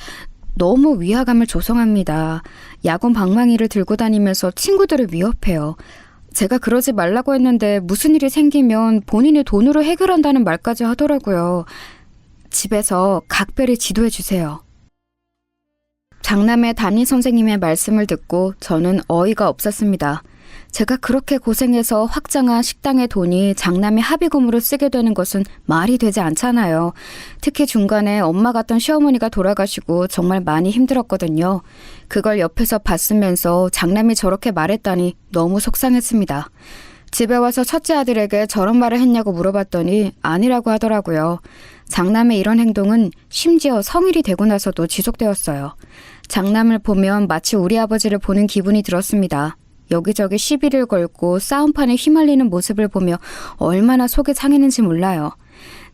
너무 위화감을 조성합니다. 야구 방망이를 들고 다니면서 친구들을 위협해요. 제가 그러지 말라고 했는데 무슨 일이 생기면 본인이 돈으로 해결한다는 말까지 하더라고요. 집에서 각별히 지도해 주세요. 장남의 담임 선생님의 말씀을 듣고 저는 어이가 없었습니다. 제가 그렇게 고생해서 확장한 식당의 돈이 장남의 합의금으로 쓰게 되는 것은 말이 되지 않잖아요. 특히 중간에 엄마 같던 시어머니가 돌아가시고 정말 많이 힘들었거든요. 그걸 옆에서 봤으면서 장남이 저렇게 말했다니 너무 속상했습니다. 집에 와서 첫째 아들에게 저런 말을 했냐고 물어봤더니 아니라고 하더라고요. 장남의 이런 행동은 심지어 성일이 되고 나서도 지속되었어요. 장남을 보면 마치 우리 아버지를 보는 기분이 들었습니다. 여기저기 시비를 걸고 싸움판에 휘말리는 모습을 보며 얼마나 속이 상했는지 몰라요.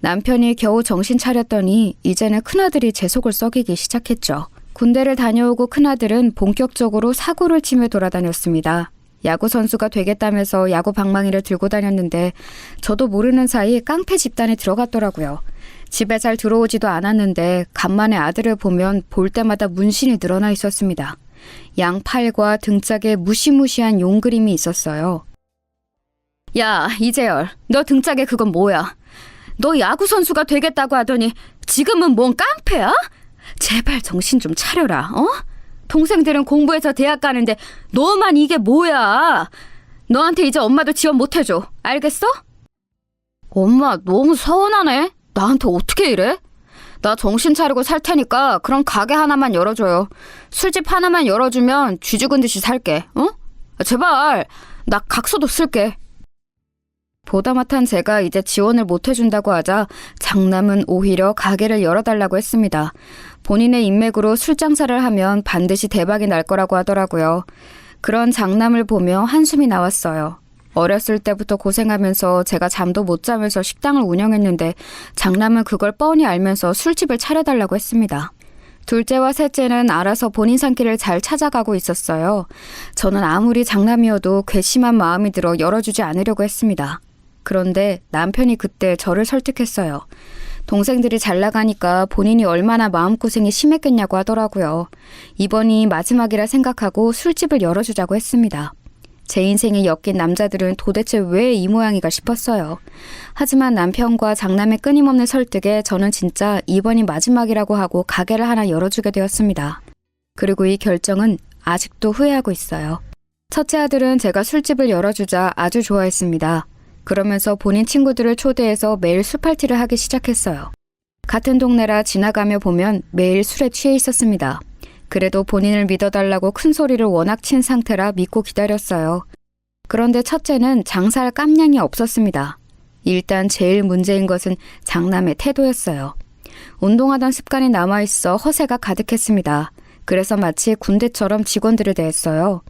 남편이 겨우 정신 차렸더니 이제는 큰아들이 제 속을 썩이기 시작했죠. 군대를 다녀오고 큰아들은 본격적으로 사고를 치며 돌아다녔습니다. 야구 선수가 되겠다면서 야구 방망이를 들고 다녔는데 저도 모르는 사이 깡패 집단에 들어갔더라고요. 집에 잘 들어오지도 않았는데 간만에 아들을 보면 볼 때마다 문신이 늘어나 있었습니다. 양팔과 등짝에 무시무시한 용 그림이 있었어요. 야, 이재열, 너 등짝에 그건 뭐야? 너 야구 선수가 되겠다고 하더니 지금은 뭔 깡패야? 제발 정신 좀 차려라, 어? 동생들은 공부해서 대학 가는데 너만 이게 뭐야? 너한테 이제 엄마도 지원 못 해줘. 알겠어? 엄마 너무 서운하네. 나한테 어떻게 이래? 나 정신 차리고 살 테니까 그럼 가게 하나만 열어줘요. 술집 하나만 열어주면 쥐 죽은 듯이 살게. 어? 제발. 나 각서도 쓸게. 보다못한 제가 이제 지원을 못 해준다고 하자 장남은 오히려 가게를 열어달라고 했습니다. 본인의 인맥으로 술 장사를 하면 반드시 대박이 날 거라고 하더라고요. 그런 장남을 보며 한숨이 나왔어요. 어렸을 때부터 고생하면서 제가 잠도 못 자면서 식당을 운영했는데 장남은 그걸 뻔히 알면서 술집을 차려달라고 했습니다. 둘째와 셋째는 알아서 본인 산길을 잘 찾아가고 있었어요. 저는 아무리 장남이어도 괘씸한 마음이 들어 열어주지 않으려고 했습니다. 그런데 남편이 그때 저를 설득했어요. 동생들이 잘 나가니까 본인이 얼마나 마음고생이 심했겠냐고 하더라고요. 이번이 마지막이라 생각하고 술집을 열어주자고 했습니다. 제 인생에 엮인 남자들은 도대체 왜 이 모양이가 싶었어요. 하지만 남편과 장남의 끊임없는 설득에 저는 진짜 이번이 마지막이라고 하고 가게를 하나 열어주게 되었습니다. 그리고 이 결정은 아직도 후회하고 있어요. 첫째 아들은 제가 술집을 열어주자 아주 좋아했습니다. 그러면서 본인 친구들을 초대해서 매일 술파티를 하기 시작했어요. 같은 동네라 지나가며 보면 매일 술에 취해 있었습니다. 그래도 본인을 믿어달라고 큰 소리를 워낙 친 상태라 믿고 기다렸어요. 그런데 첫째는 장사할 깜냥이 없었습니다. 일단 제일 문제인 것은 장남의 태도였어요. 운동하던 습관이 남아있어 허세가 가득했습니다. 그래서 마치 군대처럼 직원들을 대했어요.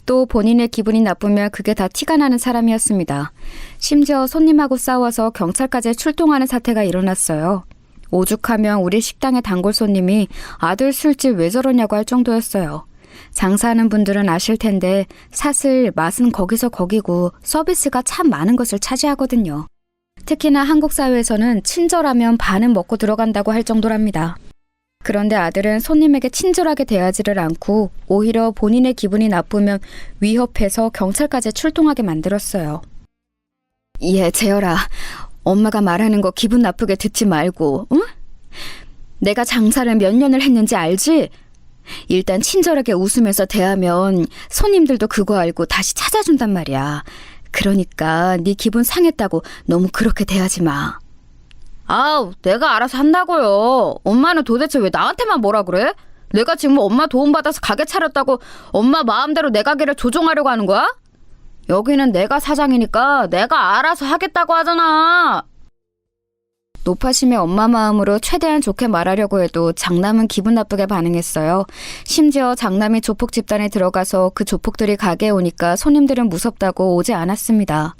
또 본인의 기분이 나쁘면 그게 다 티가 나는 사람이었습니다. 심지어 손님하고 싸워서 경찰까지 출동하는 사태가 일어났어요. 오죽하면 우리 식당의 단골 손님이 아들 술집 왜 저러냐고 할 정도였어요. 장사하는 분들은 아실 텐데 사실 맛은 거기서 거기고 서비스가 참 많은 것을 차지하거든요. 특히나 한국 사회에서는 친절하면 반은 먹고 들어간다고 할 정도랍니다. 그런데 아들은 손님에게 친절하게 대하지를 않고 오히려 본인의 기분이 나쁘면 위협해서 경찰까지 출동하게 만들었어요. 예, 재열아. 엄마가 말하는 거 기분 나쁘게 듣지 말고, 응? 내가 장사를 몇 년을 했는지 알지? 일단 친절하게 웃으면서 대하면 손님들도 그거 알고 다시 찾아준단 말이야. 그러니까 네 기분 상했다고 너무 그렇게 대하지 마. 아우, 내가 알아서 한다고요. 엄마는 도대체 왜 나한테만 뭐라 그래? 내가 지금 엄마 도움받아서 가게 차렸다고 엄마 마음대로 내 가게를 조종하려고 하는 거야? 여기는 내가 사장이니까 내가 알아서 하겠다고 하잖아. 노파심의 엄마 마음으로 최대한 좋게 말하려고 해도 장남은 기분 나쁘게 반응했어요. 심지어 장남이 조폭 집단에 들어가서 그 조폭들이 가게에 오니까 손님들은 무섭다고 오지 않았습니다.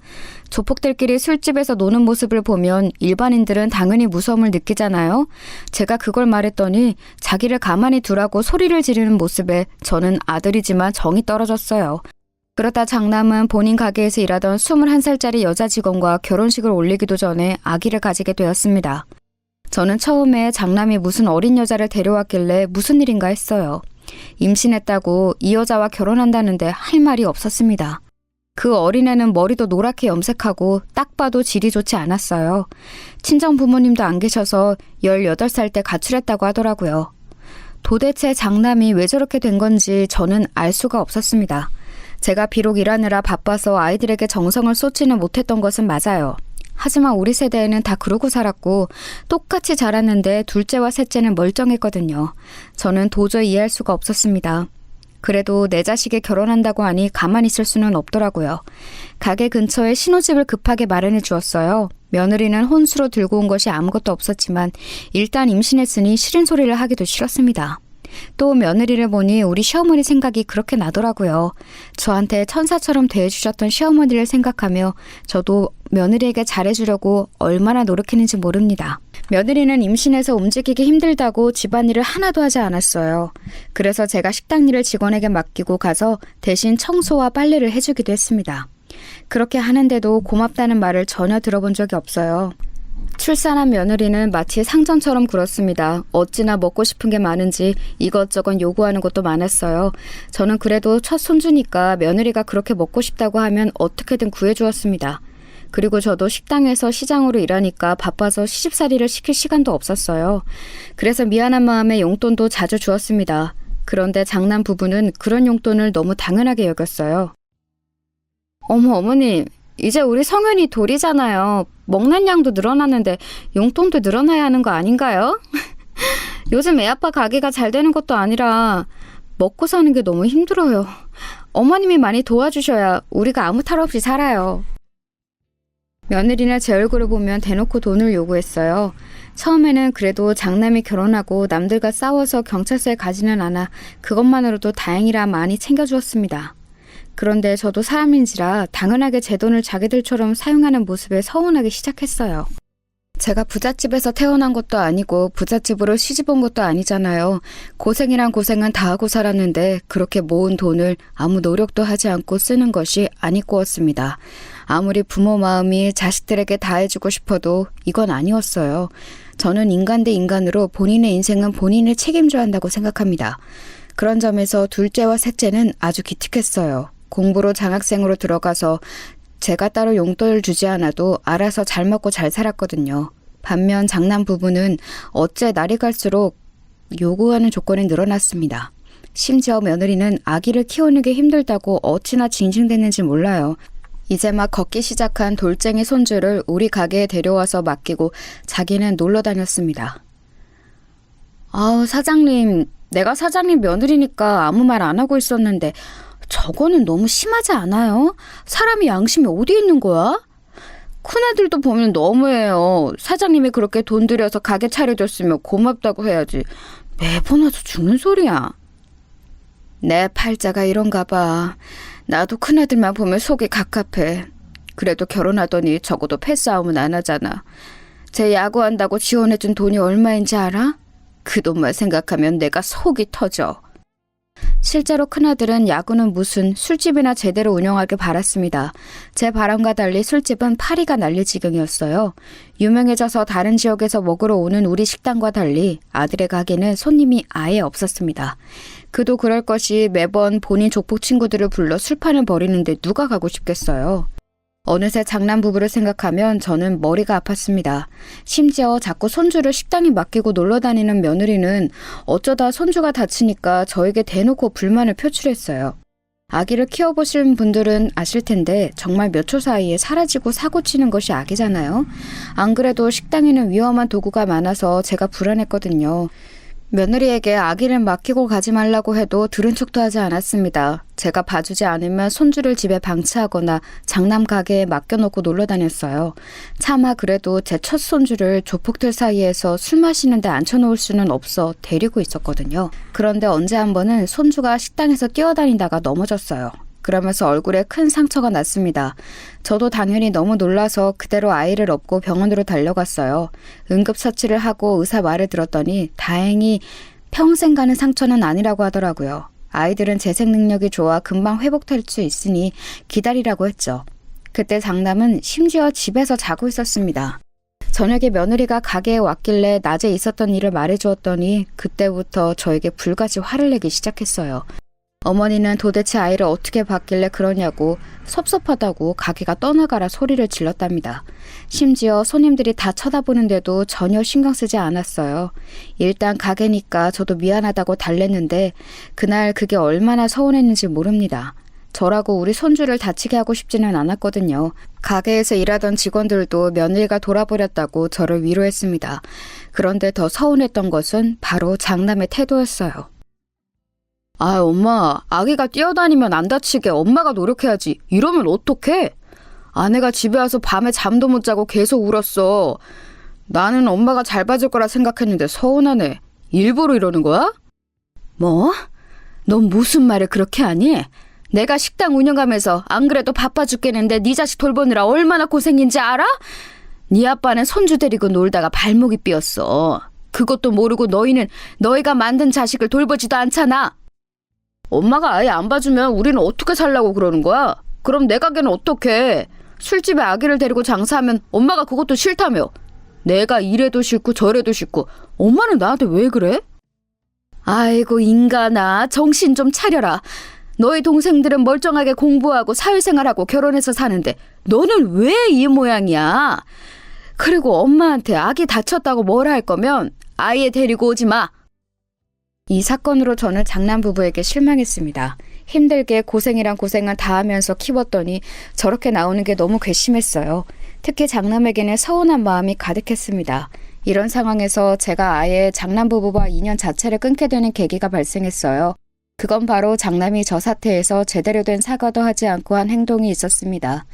조폭들끼리 술집에서 노는 모습을 보면 일반인들은 당연히 무서움을 느끼잖아요. 제가 그걸 말했더니 자기를 가만히 두라고 소리를 지르는 모습에 저는 아들이지만 정이 떨어졌어요. 그러다 장남은 본인 가게에서 일하던 21살짜리 여자 직원과 결혼식을 올리기도 전에 아기를 가지게 되었습니다. 저는 처음에 장남이 무슨 어린 여자를 데려왔길래 무슨 일인가 했어요. 임신했다고 이 여자와 결혼한다는데 할 말이 없었습니다. 그 어린애는 머리도 노랗게 염색하고 딱 봐도 질이 좋지 않았어요. 친정 부모님도 안 계셔서 18살 때 가출했다고 하더라고요. 도대체 장남이 왜 저렇게 된 건지 저는 알 수가 없었습니다. 제가 비록 일하느라 바빠서 아이들에게 정성을 쏟지는 못했던 것은 맞아요. 하지만 우리 세대에는 다 그러고 살았고 똑같이 자랐는데 둘째와 셋째는 멀쩡했거든요. 저는 도저히 이해할 수가 없었습니다. 그래도 내 자식이 결혼한다고 하니 가만히 있을 수는 없더라고요. 가게 근처에 신혼집을 급하게 마련해 주었어요. 며느리는 혼수로 들고 온 것이 아무것도 없었지만 일단 임신했으니 싫은 소리를 하기도 싫었습니다. 또 며느리를 보니 우리 시어머니 생각이 그렇게 나더라고요. 저한테 천사처럼 대해주셨던 시어머니를 생각하며 저도 며느리에게 잘해주려고 얼마나 노력했는지 모릅니다. 며느리는 임신해서 움직이기 힘들다고 집안일을 하나도 하지 않았어요. 그래서 제가 식당 일을 직원에게 맡기고 가서 대신 청소와 빨래를 해주기도 했습니다. 그렇게 하는데도 고맙다는 말을 전혀 들어본 적이 없어요. 출산한 며느리는 마치 상전처럼 굴었습니다. 어찌나 먹고 싶은 게 많은지 이것저것 요구하는 것도 많았어요. 저는 그래도 첫 손주니까 며느리가 그렇게 먹고 싶다고 하면 어떻게든 구해주었습니다. 그리고 저도 식당에서 시장으로 일하니까 바빠서 시집살이를 시킬 시간도 없었어요. 그래서 미안한 마음에 용돈도 자주 주었습니다. 그런데 장남 부부는 그런 용돈을 너무 당연하게 여겼어요. 어머니, 이제 우리 성현이 돌이잖아요. 먹는 양도 늘어났는데 용돈도 늘어나야 하는 거 아닌가요? 요즘 애아빠 가게가 잘 되는 것도 아니라 먹고 사는 게 너무 힘들어요. 어머님이 많이 도와주셔야 우리가 아무 탈 없이 살아요. 며느리는 제 얼굴을 보면 대놓고 돈을 요구했어요. 처음에는 그래도 장남이 결혼하고 남들과 싸워서 경찰서에 가지는 않아 그것만으로도 다행이라 많이 챙겨주었습니다. 그런데 저도 사람인지라 당연하게 제 돈을 자기들처럼 사용하는 모습에 서운하기 시작했어요. 제가 부잣집에서 태어난 것도 아니고 부잣집으로 시집온 것도 아니잖아요. 고생이란 고생은 다 하고 살았는데 그렇게 모은 돈을 아무 노력도 하지 않고 쓰는 것이 아니꼬였습니다. 아무리 부모 마음이 자식들에게 다 해주고 싶어도 이건 아니었어요. 저는 인간 대 인간으로 본인의 인생은 본인이 책임져야 한다고 생각합니다. 그런 점에서 둘째와 셋째는 아주 기특했어요. 공부로 장학생으로 들어가서 제가 따로 용돈을 주지 않아도 알아서 잘 먹고 잘 살았거든요. 반면 장남 부부는 어째 날이 갈수록 요구하는 조건이 늘어났습니다. 심지어 며느리는 아기를 키우는 게 힘들다고 어찌나 징징댔는지 몰라요. 이제 막 걷기 시작한 돌쟁이 손주를 우리 가게에 데려와서 맡기고 자기는 놀러 다녔습니다. 사장님, 내가 사장님 며느리니까 아무 말 안 하고 있었는데 저거는 너무 심하지 않아요? 사람이 양심이 어디 있는 거야? 큰애들도 보면 너무해요. 사장님이 그렇게 돈 들여서 가게 차려줬으면 고맙다고 해야지. 매번 와서 죽는 소리야. 내 팔자가 이런가 봐. 나도 큰애들만 보면 속이 갑갑해. 그래도 결혼하더니 적어도 패싸움은 안 하잖아. 쟤 야구한다고 지원해준 돈이 얼마인지 알아? 그 돈만 생각하면 내가 속이 터져. 실제로 큰아들은 야구는 무슨 술집이나 제대로 운영하길 바랐습니다. 제 바람과 달리 술집은 파리가 날릴 지경이었어요. 유명해져서 다른 지역에서 먹으러 오는 우리 식당과 달리 아들의 가게는 손님이 아예 없었습니다. 그도 그럴 것이 매번 본인 족복 친구들을 불러 술판을 벌이는데 누가 가고 싶겠어요. 어느새 장남 부부를 생각하면 저는 머리가 아팠습니다. 심지어 자꾸 손주를 식당에 맡기고 놀러 다니는 며느리는 어쩌다 손주가 다치니까 저에게 대놓고 불만을 표출했어요. 아기를 키워보신 분들은 아실 텐데 정말 몇 초 사이에 사라지고 사고치는 것이 아기잖아요. 안 그래도 식당에는 위험한 도구가 많아서 제가 불안했거든요. 며느리에게 아기를 맡기고 가지 말라고 해도 들은 척도 하지 않았습니다. 제가 봐주지 않으면 손주를 집에 방치하거나 장남 가게에 맡겨놓고 놀러 다녔어요. 차마 그래도 제 첫 손주를 조폭들 사이에서 술 마시는데 앉혀놓을 수는 없어 데리고 있었거든요. 그런데 언제 한 번은 손주가 식당에서 뛰어다니다가 넘어졌어요. 그러면서 얼굴에 큰 상처가 났습니다. 저도 당연히 너무 놀라서 그대로 아이를 업고 병원으로 달려갔어요. 응급처치를 하고 의사 말을 들었더니 다행히 평생 가는 상처는 아니라고 하더라고요. 아이들은 재생 능력이 좋아 금방 회복될 수 있으니 기다리라고 했죠. 그때 장남은 심지어 집에서 자고 있었습니다. 저녁에 며느리가 가게에 왔길래 낮에 있었던 일을 말해주었더니 그때부터 저에게 불같이 화를 내기 시작했어요. 어머니는 도대체 아이를 어떻게 봤길래 그러냐고 섭섭하다고 가게가 떠나가라 소리를 질렀답니다. 심지어 손님들이 다 쳐다보는데도 전혀 신경 쓰지 않았어요. 일단 가게니까 저도 미안하다고 달랬는데 그날 그게 얼마나 서운했는지 모릅니다. 저라고 우리 손주를 다치게 하고 싶지는 않았거든요. 가게에서 일하던 직원들도 며느리가 돌아버렸다고 저를 위로했습니다. 그런데 더 서운했던 것은 바로 장남의 태도였어요. 아, 엄마, 아기가 뛰어다니면 안 다치게 엄마가 노력해야지. 이러면 어떡해? 아내가 집에 와서 밤에 잠도 못 자고 계속 울었어. 나는 엄마가 잘 봐줄 거라 생각했는데 서운하네. 일부러 이러는 거야? 뭐? 넌 무슨 말을 그렇게 하니? 내가 식당 운영하면서 안 그래도 바빠 죽겠는데 네 자식 돌보느라 얼마나 고생인지 알아? 네 아빠는 손주 데리고 놀다가 발목이 삐었어. 그것도 모르고 너희는 너희가 만든 자식을 돌보지도 않잖아. 엄마가 아예 안 봐주면 우리는 어떻게 살라고 그러는 거야? 그럼 내 가게는 어떡해? 술집에 아기를 데리고 장사하면 엄마가 그것도 싫다며. 내가 이래도 싫고 저래도 싫고 엄마는 나한테 왜 그래? 아이고 인간아, 정신 좀 차려라. 너희 동생들은 멀쩡하게 공부하고 사회생활하고 결혼해서 사는데 너는 왜 이 모양이야? 그리고 엄마한테 아기 다쳤다고 뭐라 할 거면 아예 데리고 오지 마. 이 사건으로 저는 장남 부부에게 실망했습니다. 힘들게 고생이란 고생을 다 하면서 키웠더니 저렇게 나오는 게 너무 괘씸했어요. 특히 장남에게는 서운한 마음이 가득했습니다. 이런 상황에서 제가 아예 장남 부부와 인연 자체를 끊게 되는 계기가 발생했어요. 그건 바로 장남이 저 사태에서 제대로 된 사과도 하지 않고 한 행동이 있었습니다.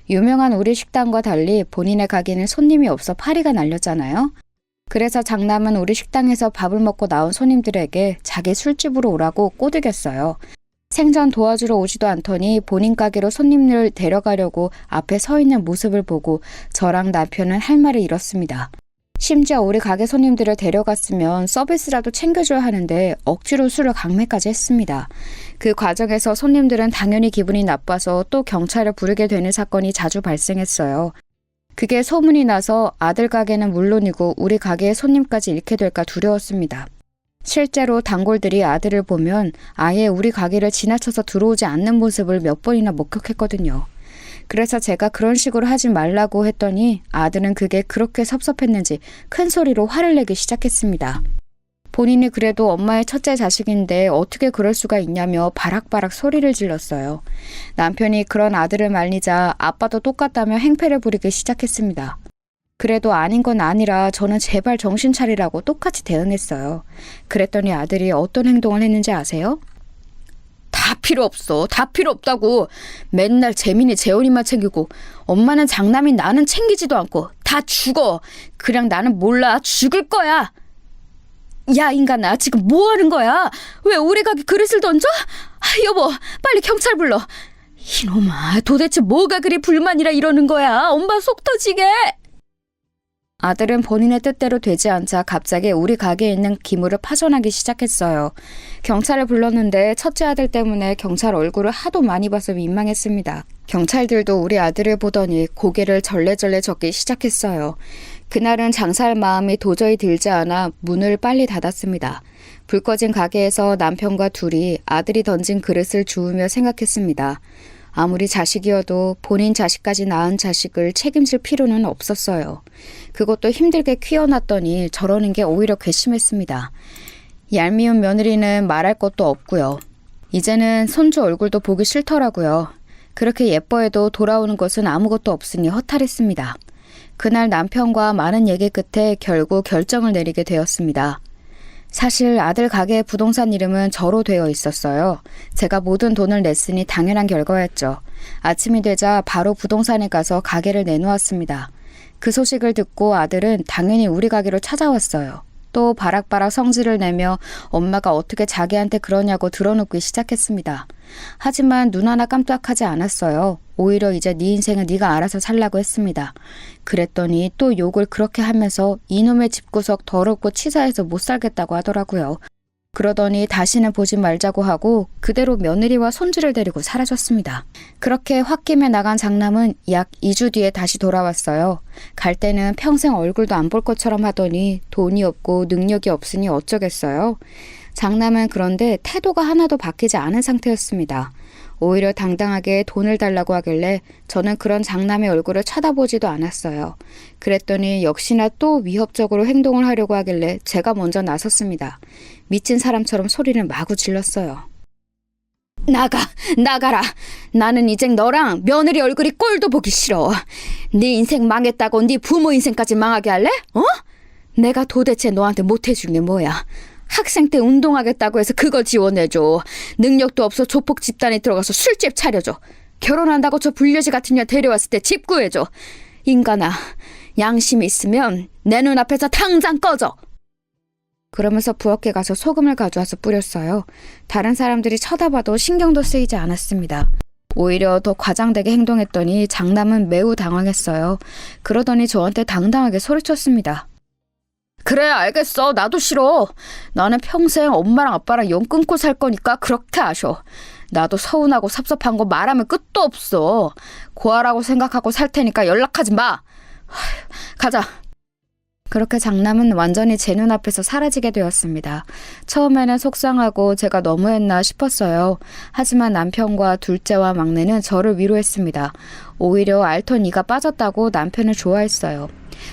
유명한 우리 식당과 달리 본인의 가게는 손님이 없어 파리가 날렸잖아요. 그래서 장남은 우리 식당에서 밥을 먹고 나온 손님들에게 자기 술집으로 오라고 꼬드겼어요. 생전 도와주러 오지도 않더니 본인 가게로 손님을 데려가려고 앞에 서 있는 모습을 보고 저랑 남편은 할 말을 잃었습니다. 심지어 우리 가게 손님들을 데려갔으면 서비스라도 챙겨줘야 하는데 억지로 술을 강매까지 했습니다. 그 과정에서 손님들은 당연히 기분이 나빠서 또 경찰을 부르게 되는 사건이 자주 발생했어요. 그게 소문이 나서 아들 가게는 물론이고 우리 가게의 손님까지 잃게 될까 두려웠습니다. 실제로 단골들이 아들을 보면 아예 우리 가게를 지나쳐서 들어오지 않는 모습을 몇 번이나 목격했거든요. 그래서 제가 그런 식으로 하지 말라고 했더니 아들은 그게 그렇게 섭섭했는지 큰 소리로 화를 내기 시작했습니다. 본인이 그래도 엄마의 첫째 자식인데 어떻게 그럴 수가 있냐며 바락바락 소리를 질렀어요. 남편이 그런 아들을 말리자 아빠도 똑같다며 행패를 부리기 시작했습니다. 그래도 아닌 건 아니라 저는 제발 정신 차리라고 똑같이 대응했어요. 그랬더니 아들이 어떤 행동을 했는지 아세요? 다 필요 없어. 다 필요 없다고. 맨날 재민이 재훈이만 챙기고 엄마는 장남인 나는 챙기지도 않고 다 죽어. 그냥 나는 몰라. 죽을 거야. 야 인간아, 지금 뭐 하는 거야? 왜 우리 가게 그릇을 던져? 여보, 빨리 경찰 불러. 이놈아, 도대체 뭐가 그리 불만이라 이러는 거야? 엄마 속 터지게. 아들은 본인의 뜻대로 되지 않자 갑자기 우리 가게에 있는 기물을 파손하기 시작했어요. 경찰을 불렀는데 첫째 아들 때문에 경찰 얼굴을 하도 많이 봐서 민망했습니다. 경찰들도 우리 아들을 보더니 고개를 절레절레 젓기 시작했어요. 그날은 장사할 마음이 도저히 들지 않아 문을 빨리 닫았습니다. 불 꺼진 가게에서 남편과 둘이 아들이 던진 그릇을 주우며 생각했습니다. 아무리 자식이어도 본인 자식까지 낳은 자식을 책임질 필요는 없었어요. 그것도 힘들게 키워놨더니 저러는 게 오히려 괘씸했습니다. 얄미운 며느리는 말할 것도 없고요. 이제는 손주 얼굴도 보기 싫더라고요. 그렇게 예뻐해도 돌아오는 것은 아무것도 없으니 허탈했습니다. 그날 남편과 많은 얘기 끝에 결국 결정을 내리게 되었습니다. 사실 아들 가게의 부동산 이름은 저로 되어 있었어요. 제가 모든 돈을 냈으니 당연한 결과였죠. 아침이 되자 바로 부동산에 가서 가게를 내놓았습니다. 그 소식을 듣고 아들은 당연히 우리 가게로 찾아왔어요. 또 바락바락 성질을 내며 엄마가 어떻게 자기한테 그러냐고 드러눕기 시작했습니다. 하지만 눈 하나 깜짝하지 않았어요. 오히려 이제 네 인생은 네가 알아서 살라고 했습니다. 그랬더니 또 욕을 그렇게 하면서 이놈의 집구석 더럽고 치사해서 못 살겠다고 하더라고요. 그러더니 다시는 보지 말자고 하고 그대로 며느리와 손주를 데리고 사라졌습니다. 그렇게 홧김에 나간 장남은 약 2주 뒤에 다시 돌아왔어요. 갈 때는 평생 얼굴도 안 볼 것처럼 하더니 돈이 없고 능력이 없으니 어쩌겠어요. 장남은 그런데 태도가 하나도 바뀌지 않은 상태였습니다. 오히려 당당하게 돈을 달라고 하길래 저는 그런 장남의 얼굴을 쳐다보지도 않았어요. 그랬더니 역시나 또 위협적으로 행동을 하려고 하길래 제가 먼저 나섰습니다. 미친 사람처럼 소리를 마구 질렀어요. 나가라. 나는 이제 너랑 며느리 얼굴이 꼴도 보기 싫어. 네 인생 망했다고 네 부모 인생까지 망하게 할래? 어? 내가 도대체 너한테 못해준 게 뭐야? 학생 때 운동하겠다고 해서 그거 지원해줘. 능력도 없어 조폭 집단에 들어가서 술집 차려줘. 결혼한다고 저 불려지 같은 년 데려왔을 때 집 구해줘. 인간아, 양심 있으면 내 눈앞에서 당장 꺼져. 그러면서 부엌에 가서 소금을 가져와서 뿌렸어요. 다른 사람들이 쳐다봐도 신경도 쓰이지 않았습니다. 오히려 더 과장되게 행동했더니 장남은 매우 당황했어요. 그러더니 저한테 당당하게 소리쳤습니다. 그래, 알겠어. 나도 싫어. 나는 평생 엄마랑 아빠랑 연 끊고 살 거니까 그렇게 하셔. 나도 서운하고 섭섭한 거 말하면 끝도 없어. 고아라고 생각하고 살 테니까 연락하지 마. 가자. 그렇게 장남은 완전히 제 눈앞에서 사라지게 되었습니다. 처음에는 속상하고 제가 너무했나 싶었어요. 하지만 남편과 둘째와 막내는 저를 위로했습니다. 오히려 앓던 이가 빠졌다고 남편을 좋아했어요.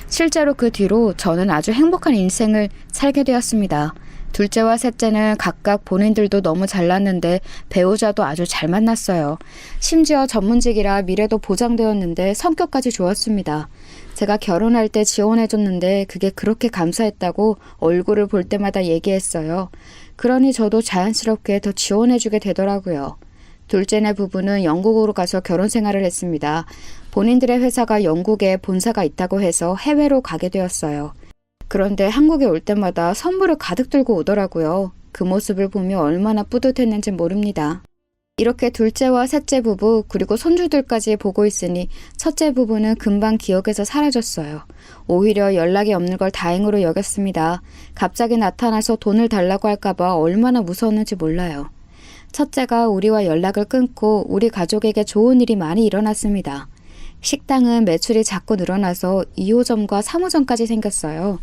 실제로 그 뒤로 저는 아주 행복한 인생을 살게 되었습니다. 둘째와 셋째는 각각 본인들도 너무 잘났는데 배우자도 아주 잘 만났어요. 심지어 전문직이라 미래도 보장되었는데 성격까지 좋았습니다. 제가 결혼할 때 지원해줬는데 그게 그렇게 감사했다고 얼굴을 볼 때마다 얘기했어요. 그러니 저도 자연스럽게 더 지원해주게 되더라고요. 둘째네 부부는 영국으로 가서 결혼 생활을 했습니다. 본인들의 회사가 영국에 본사가 있다고 해서 해외로 가게 되었어요. 그런데 한국에 올 때마다 선물을 가득 들고 오더라고요. 그 모습을 보며 얼마나 뿌듯했는지 모릅니다. 이렇게 둘째와 셋째 부부 그리고 손주들까지 보고 있으니 첫째 부부는 금방 기억에서 사라졌어요. 오히려 연락이 없는 걸 다행으로 여겼습니다. 갑자기 나타나서 돈을 달라고 할까봐 얼마나 무서웠는지 몰라요. 첫째가 우리와 연락을 끊고 우리 가족에게 좋은 일이 많이 일어났습니다. 식당은 매출이 자꾸 늘어나서 2호점과 3호점까지 생겼어요.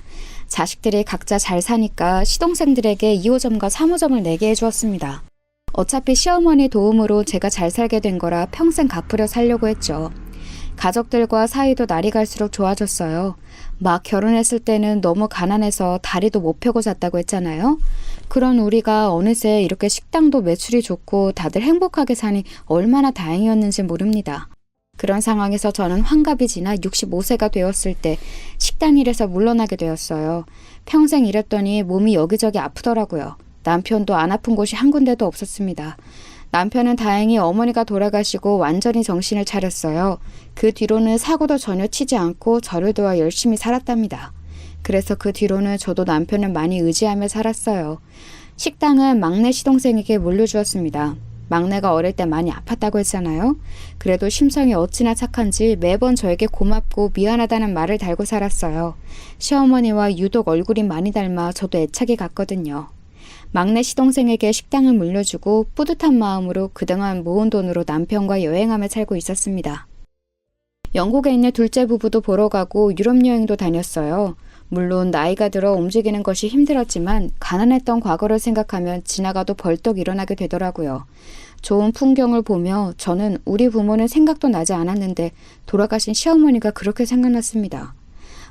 자식들이 각자 잘 사니까 시동생들에게 2호점과 3호점을 내게 해주었습니다. 어차피 시어머니 도움으로 제가 잘 살게 된 거라 평생 갚으려 살려고 했죠. 가족들과 사이도 날이 갈수록 좋아졌어요. 막 결혼했을 때는 너무 가난해서 다리도 못 펴고 잤다고 했잖아요. 그런 우리가 어느새 이렇게 식당도 매출이 좋고 다들 행복하게 사니 얼마나 다행이었는지 모릅니다. 그런 상황에서 저는 환갑이 지나 65세가 되었을 때 식당 일에서 물러나게 되었어요. 평생 일했더니 몸이 여기저기 아프더라고요. 남편도 안 아픈 곳이 한 군데도 없었습니다. 남편은 다행히 어머니가 돌아가시고 완전히 정신을 차렸어요. 그 뒤로는 사고도 전혀 치지 않고 저를 도와 열심히 살았답니다. 그래서 그 뒤로는 저도 남편을 많이 의지하며 살았어요. 식당은 막내 시동생에게 물려주었습니다. 막내가 어릴 때 많이 아팠다고 했잖아요. 그래도 심성이 어찌나 착한지 매번 저에게 고맙고 미안하다는 말을 달고 살았어요. 시어머니와 유독 얼굴이 많이 닮아 저도 애착이 갔거든요. 막내 시동생에게 식당을 물려주고 뿌듯한 마음으로 그동안 모은 돈으로 남편과 여행하며 살고 있었습니다. 영국에 있는 둘째 부부도 보러 가고 유럽 여행도 다녔어요. 물론 나이가 들어 움직이는 것이 힘들었지만 가난했던 과거를 생각하면 지나가도 벌떡 일어나게 되더라고요. 좋은 풍경을 보며 저는 우리 부모는 생각도 나지 않았는데 돌아가신 시어머니가 그렇게 생각났습니다.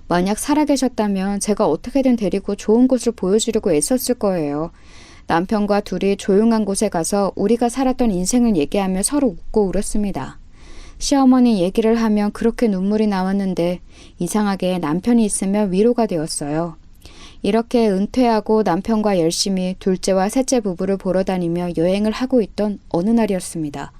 만약 살아계셨다면 제가 어떻게든 데리고 좋은 곳을 보여주려고 애썼을 거예요. 남편과 둘이 조용한 곳에 가서 우리가 살았던 인생을 얘기하며 서로 웃고 울었습니다. 시어머니 얘기를 하면 그렇게 눈물이 나왔는데 이상하게 남편이 있으면 위로가 되었어요. 이렇게 은퇴하고 남편과 열심히 둘째와 셋째 부부를 보러 다니며 여행을 하고 있던 어느 날이었습니다.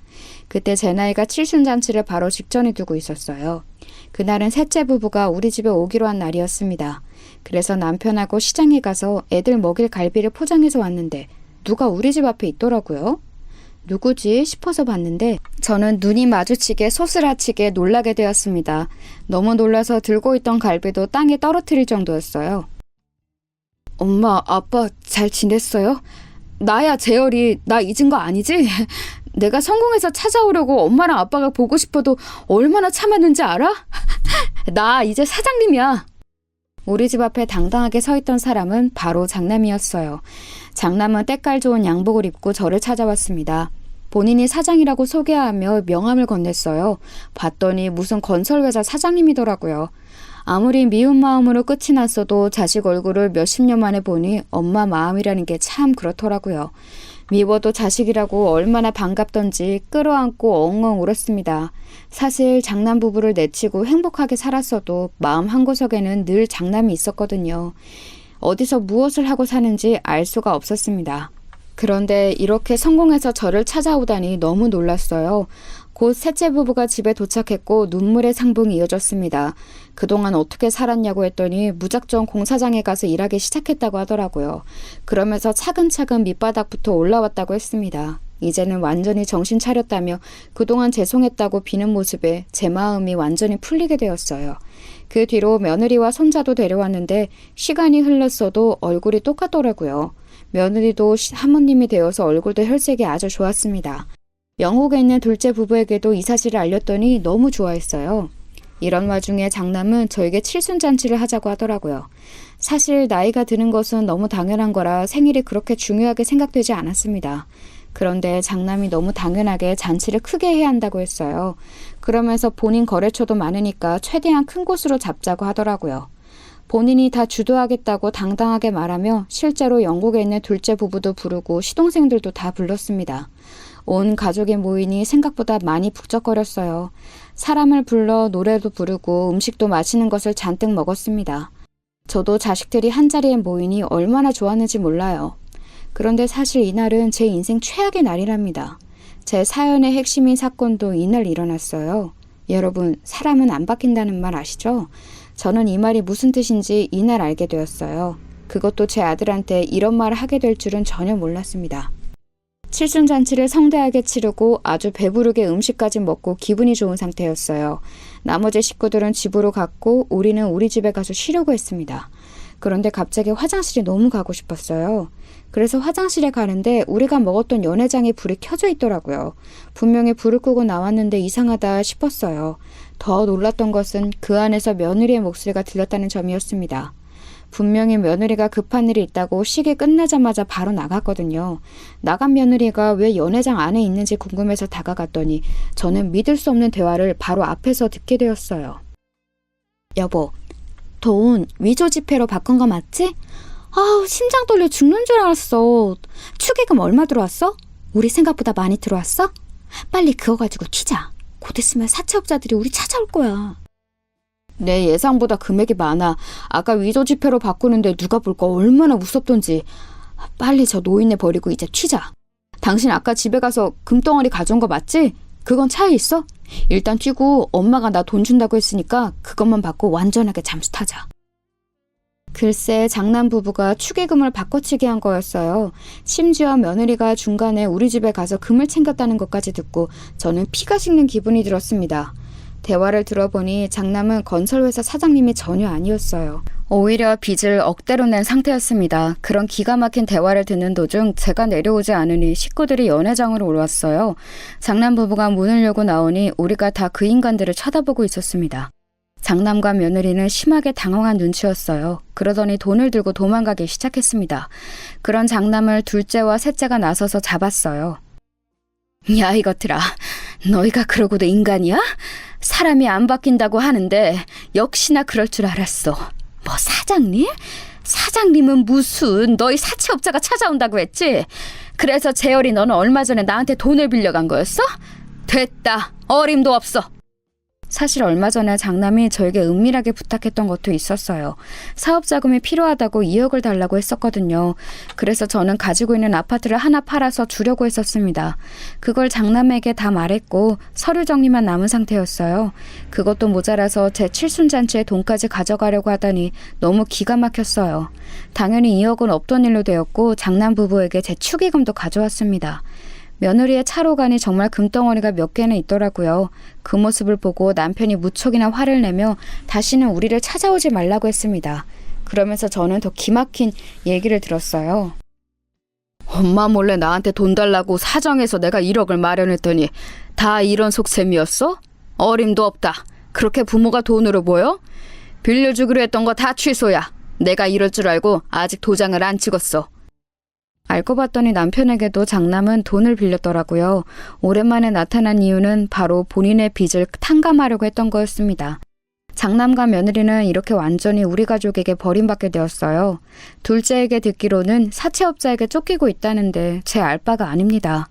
그때 제 나이가 칠순잔치를 바로 직전에 두고 있었어요. 그날은 셋째 부부가 우리 집에 오기로 한 날이었습니다. 그래서 남편하고 시장에 가서 애들 먹일 갈비를 포장해서 왔는데 누가 우리 집 앞에 있더라고요. 누구지 싶어서 봤는데 저는 눈이 마주치게 소스라치게 놀라게 되었습니다. 너무 놀라서 들고 있던 갈비도 땅에 떨어뜨릴 정도였어요. 엄마, 아빠 잘 지냈어요? 나야 재열이, 나 잊은 거 아니지? 내가 성공해서 찾아오려고 엄마랑 아빠가 보고 싶어도 얼마나 참았는지 알아? 나 이제 사장님이야. 우리 집 앞에 당당하게 서 있던 사람은 바로 장남이었어요. 장남은 때깔 좋은 양복을 입고 저를 찾아왔습니다. 본인이 사장이라고 소개하며 명함을 건넸어요. 봤더니 무슨 건설회사 사장님이더라고요. 아무리 미운 마음으로 끝이 났어도 자식 얼굴을 몇십 년 만에 보니 엄마 마음이라는 게 참 그렇더라고요. 미워도 자식이라고 얼마나 반갑던지 끌어안고 엉엉 울었습니다. 사실 장남 부부를 내치고 행복하게 살았어도 마음 한구석에는 늘 장남이 있었거든요. 어디서 무엇을 하고 사는지 알 수가 없었습니다. 그런데 이렇게 성공해서 저를 찾아오다니 너무 놀랐어요. 곧 셋째 부부가 집에 도착했고 눈물의 상봉이 이어졌습니다. 그동안 어떻게 살았냐고 했더니 무작정 공사장에 가서 일하기 시작했다고 하더라고요. 그러면서 차근차근 밑바닥부터 올라왔다고 했습니다. 이제는 완전히 정신 차렸다며 그동안 죄송했다고 비는 모습에 제 마음이 완전히 풀리게 되었어요. 그 뒤로 며느리와 손자도 데려왔는데 시간이 흘렀어도 얼굴이 똑같더라고요. 며느리도 사모님이 되어서 얼굴도 혈색이 아주 좋았습니다. 영국에 있는 둘째 부부에게도 이 사실을 알렸더니 너무 좋아했어요. 이런 와중에 장남은 저에게 칠순잔치를 하자고 하더라고요. 사실 나이가 드는 것은 너무 당연한 거라 생일이 그렇게 중요하게 생각되지 않았습니다. 그런데 장남이 너무 당연하게 잔치를 크게 해야 한다고 했어요. 그러면서 본인 거래처도 많으니까 최대한 큰 곳으로 잡자고 하더라고요. 본인이 다 주도하겠다고 당당하게 말하며 실제로 영국에 있는 둘째 부부도 부르고 시동생들도 다 불렀습니다. 온 가족이 모이니 생각보다 많이 북적거렸어요. 사람을 불러 노래도 부르고 음식도 맛있는 것을 잔뜩 먹었습니다. 저도 자식들이 한자리에 모이니 얼마나 좋았는지 몰라요. 그런데 사실 이날은 제 인생 최악의 날이랍니다. 제 사연의 핵심인 사건도 이날 일어났어요. 여러분, 사람은 안 바뀐다는 말 아시죠? 저는 이 말이 무슨 뜻인지 이날 알게 되었어요. 그것도 제 아들한테 이런 말을 하게 될 줄은 전혀 몰랐습니다. 칠순잔치를 성대하게 치르고 아주 배부르게 음식까지 먹고 기분이 좋은 상태였어요. 나머지 식구들은 집으로 갔고 우리는 우리 집에 가서 쉬려고 했습니다. 그런데 갑자기 화장실이 너무 가고 싶었어요. 그래서 화장실에 가는데 우리가 먹었던 연회장에 불이 켜져 있더라고요. 분명히 불을 끄고 나왔는데 이상하다 싶었어요. 더 놀랐던 것은 그 안에서 며느리의 목소리가 들렸다는 점이었습니다. 분명히 며느리가 급한 일이 있다고 시계 끝나자마자 바로 나갔거든요. 나간 며느리가 왜 연회장 안에 있는지 궁금해서 다가갔더니 저는 믿을 수 없는 대화를 바로 앞에서 듣게 되었어요. 여보, 돈 위조 지폐로 바꾼 거 맞지? 아우, 심장 떨려 죽는 줄 알았어. 축의금 얼마 들어왔어? 우리 생각보다 많이 들어왔어? 빨리 그거 가지고 튀자. 곧 있으면 사채업자들이 우리 찾아올 거야. 내 예상보다 금액이 많아. 아까 위조 지폐로 바꾸는데 누가 볼까 얼마나 무섭던지. 빨리 저 노인네 버리고 이제 튀자. 당신 아까 집에 가서 금덩어리 가져온 거 맞지? 그건 차에 있어? 일단 튀고 엄마가 나 돈 준다고 했으니까 그것만 받고 완전하게 잠수 타자. 글쎄, 장남 부부가 축의금을 바꿔치기 한 거였어요. 심지어 며느리가 중간에 우리 집에 가서 금을 챙겼다는 것까지 듣고 저는 피가 식는 기분이 들었습니다. 대화를 들어보니 장남은 건설회사 사장님이 전혀 아니었어요. 오히려 빚을 억대로 낸 상태였습니다. 그런 기가 막힌 대화를 듣는 도중 제가 내려오지 않으니 식구들이 연회장으로 올랐어요. 장남 부부가 문을 열고 나오니 우리가 다 그 인간들을 쳐다보고 있었습니다. 장남과 며느리는 심하게 당황한 눈치였어요. 그러더니 돈을 들고 도망가기 시작했습니다. 그런 장남을 둘째와 셋째가 나서서 잡았어요. 야, 이것들아, 너희가 그러고도 인간이야? 사람이 안 바뀐다고 하는데 역시나 그럴 줄 알았어. 뭐 사장님? 사장님은 무슨, 너희 사채업자가 찾아온다고 했지? 그래서 재열이 너는 얼마 전에 나한테 돈을 빌려간 거였어? 됐다, 어림도 없어. 사실 얼마 전에 장남이 저에게 은밀하게 부탁했던 것도 있었어요. 사업 자금이 필요하다고 2억을 달라고 했었거든요. 그래서 저는 가지고 있는 아파트를 하나 팔아서 주려고 했었습니다. 그걸 장남에게 다 말했고 서류 정리만 남은 상태였어요. 그것도 모자라서 제 칠순잔치에 돈까지 가져가려고 하다니 너무 기가 막혔어요. 당연히 2억은 없던 일로 되었고 장남 부부에게 제 축의금도 가져왔습니다. 며느리의 차로 가니 정말 금덩어리가 몇 개는 있더라고요. 그 모습을 보고 남편이 무척이나 화를 내며 다시는 우리를 찾아오지 말라고 했습니다. 그러면서 저는 더 기막힌 얘기를 들었어요. 엄마 몰래 나한테 돈 달라고 사정해서 내가 1억을 마련했더니 다 이런 속셈이었어? 어림도 없다. 그렇게 부모가 돈으로 보여? 빌려주기로 했던 거 다 취소야. 내가 이럴 줄 알고 아직 도장을 안 찍었어. 알고 봤더니 남편에게도 장남은 돈을 빌렸더라고요. 오랜만에 나타난 이유는 바로 본인의 빚을 탕감하려고 했던 거였습니다. 장남과 며느리는 이렇게 완전히 우리 가족에게 버림받게 되었어요. 둘째에게 듣기로는 사채업자에게 쫓기고 있다는데 제 알바가 아닙니다.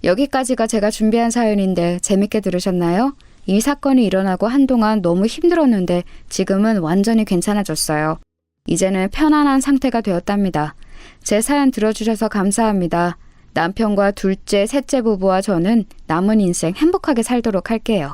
여기까지가 제가 준비한 사연인데 재밌게 들으셨나요? 이 사건이 일어나고 한동안 너무 힘들었는데 지금은 완전히 괜찮아졌어요. 이제는 편안한 상태가 되었답니다. 제 사연 들어주셔서 감사합니다. 남편과 둘째, 셋째 부부와 저는 남은 인생 행복하게 살도록 할게요.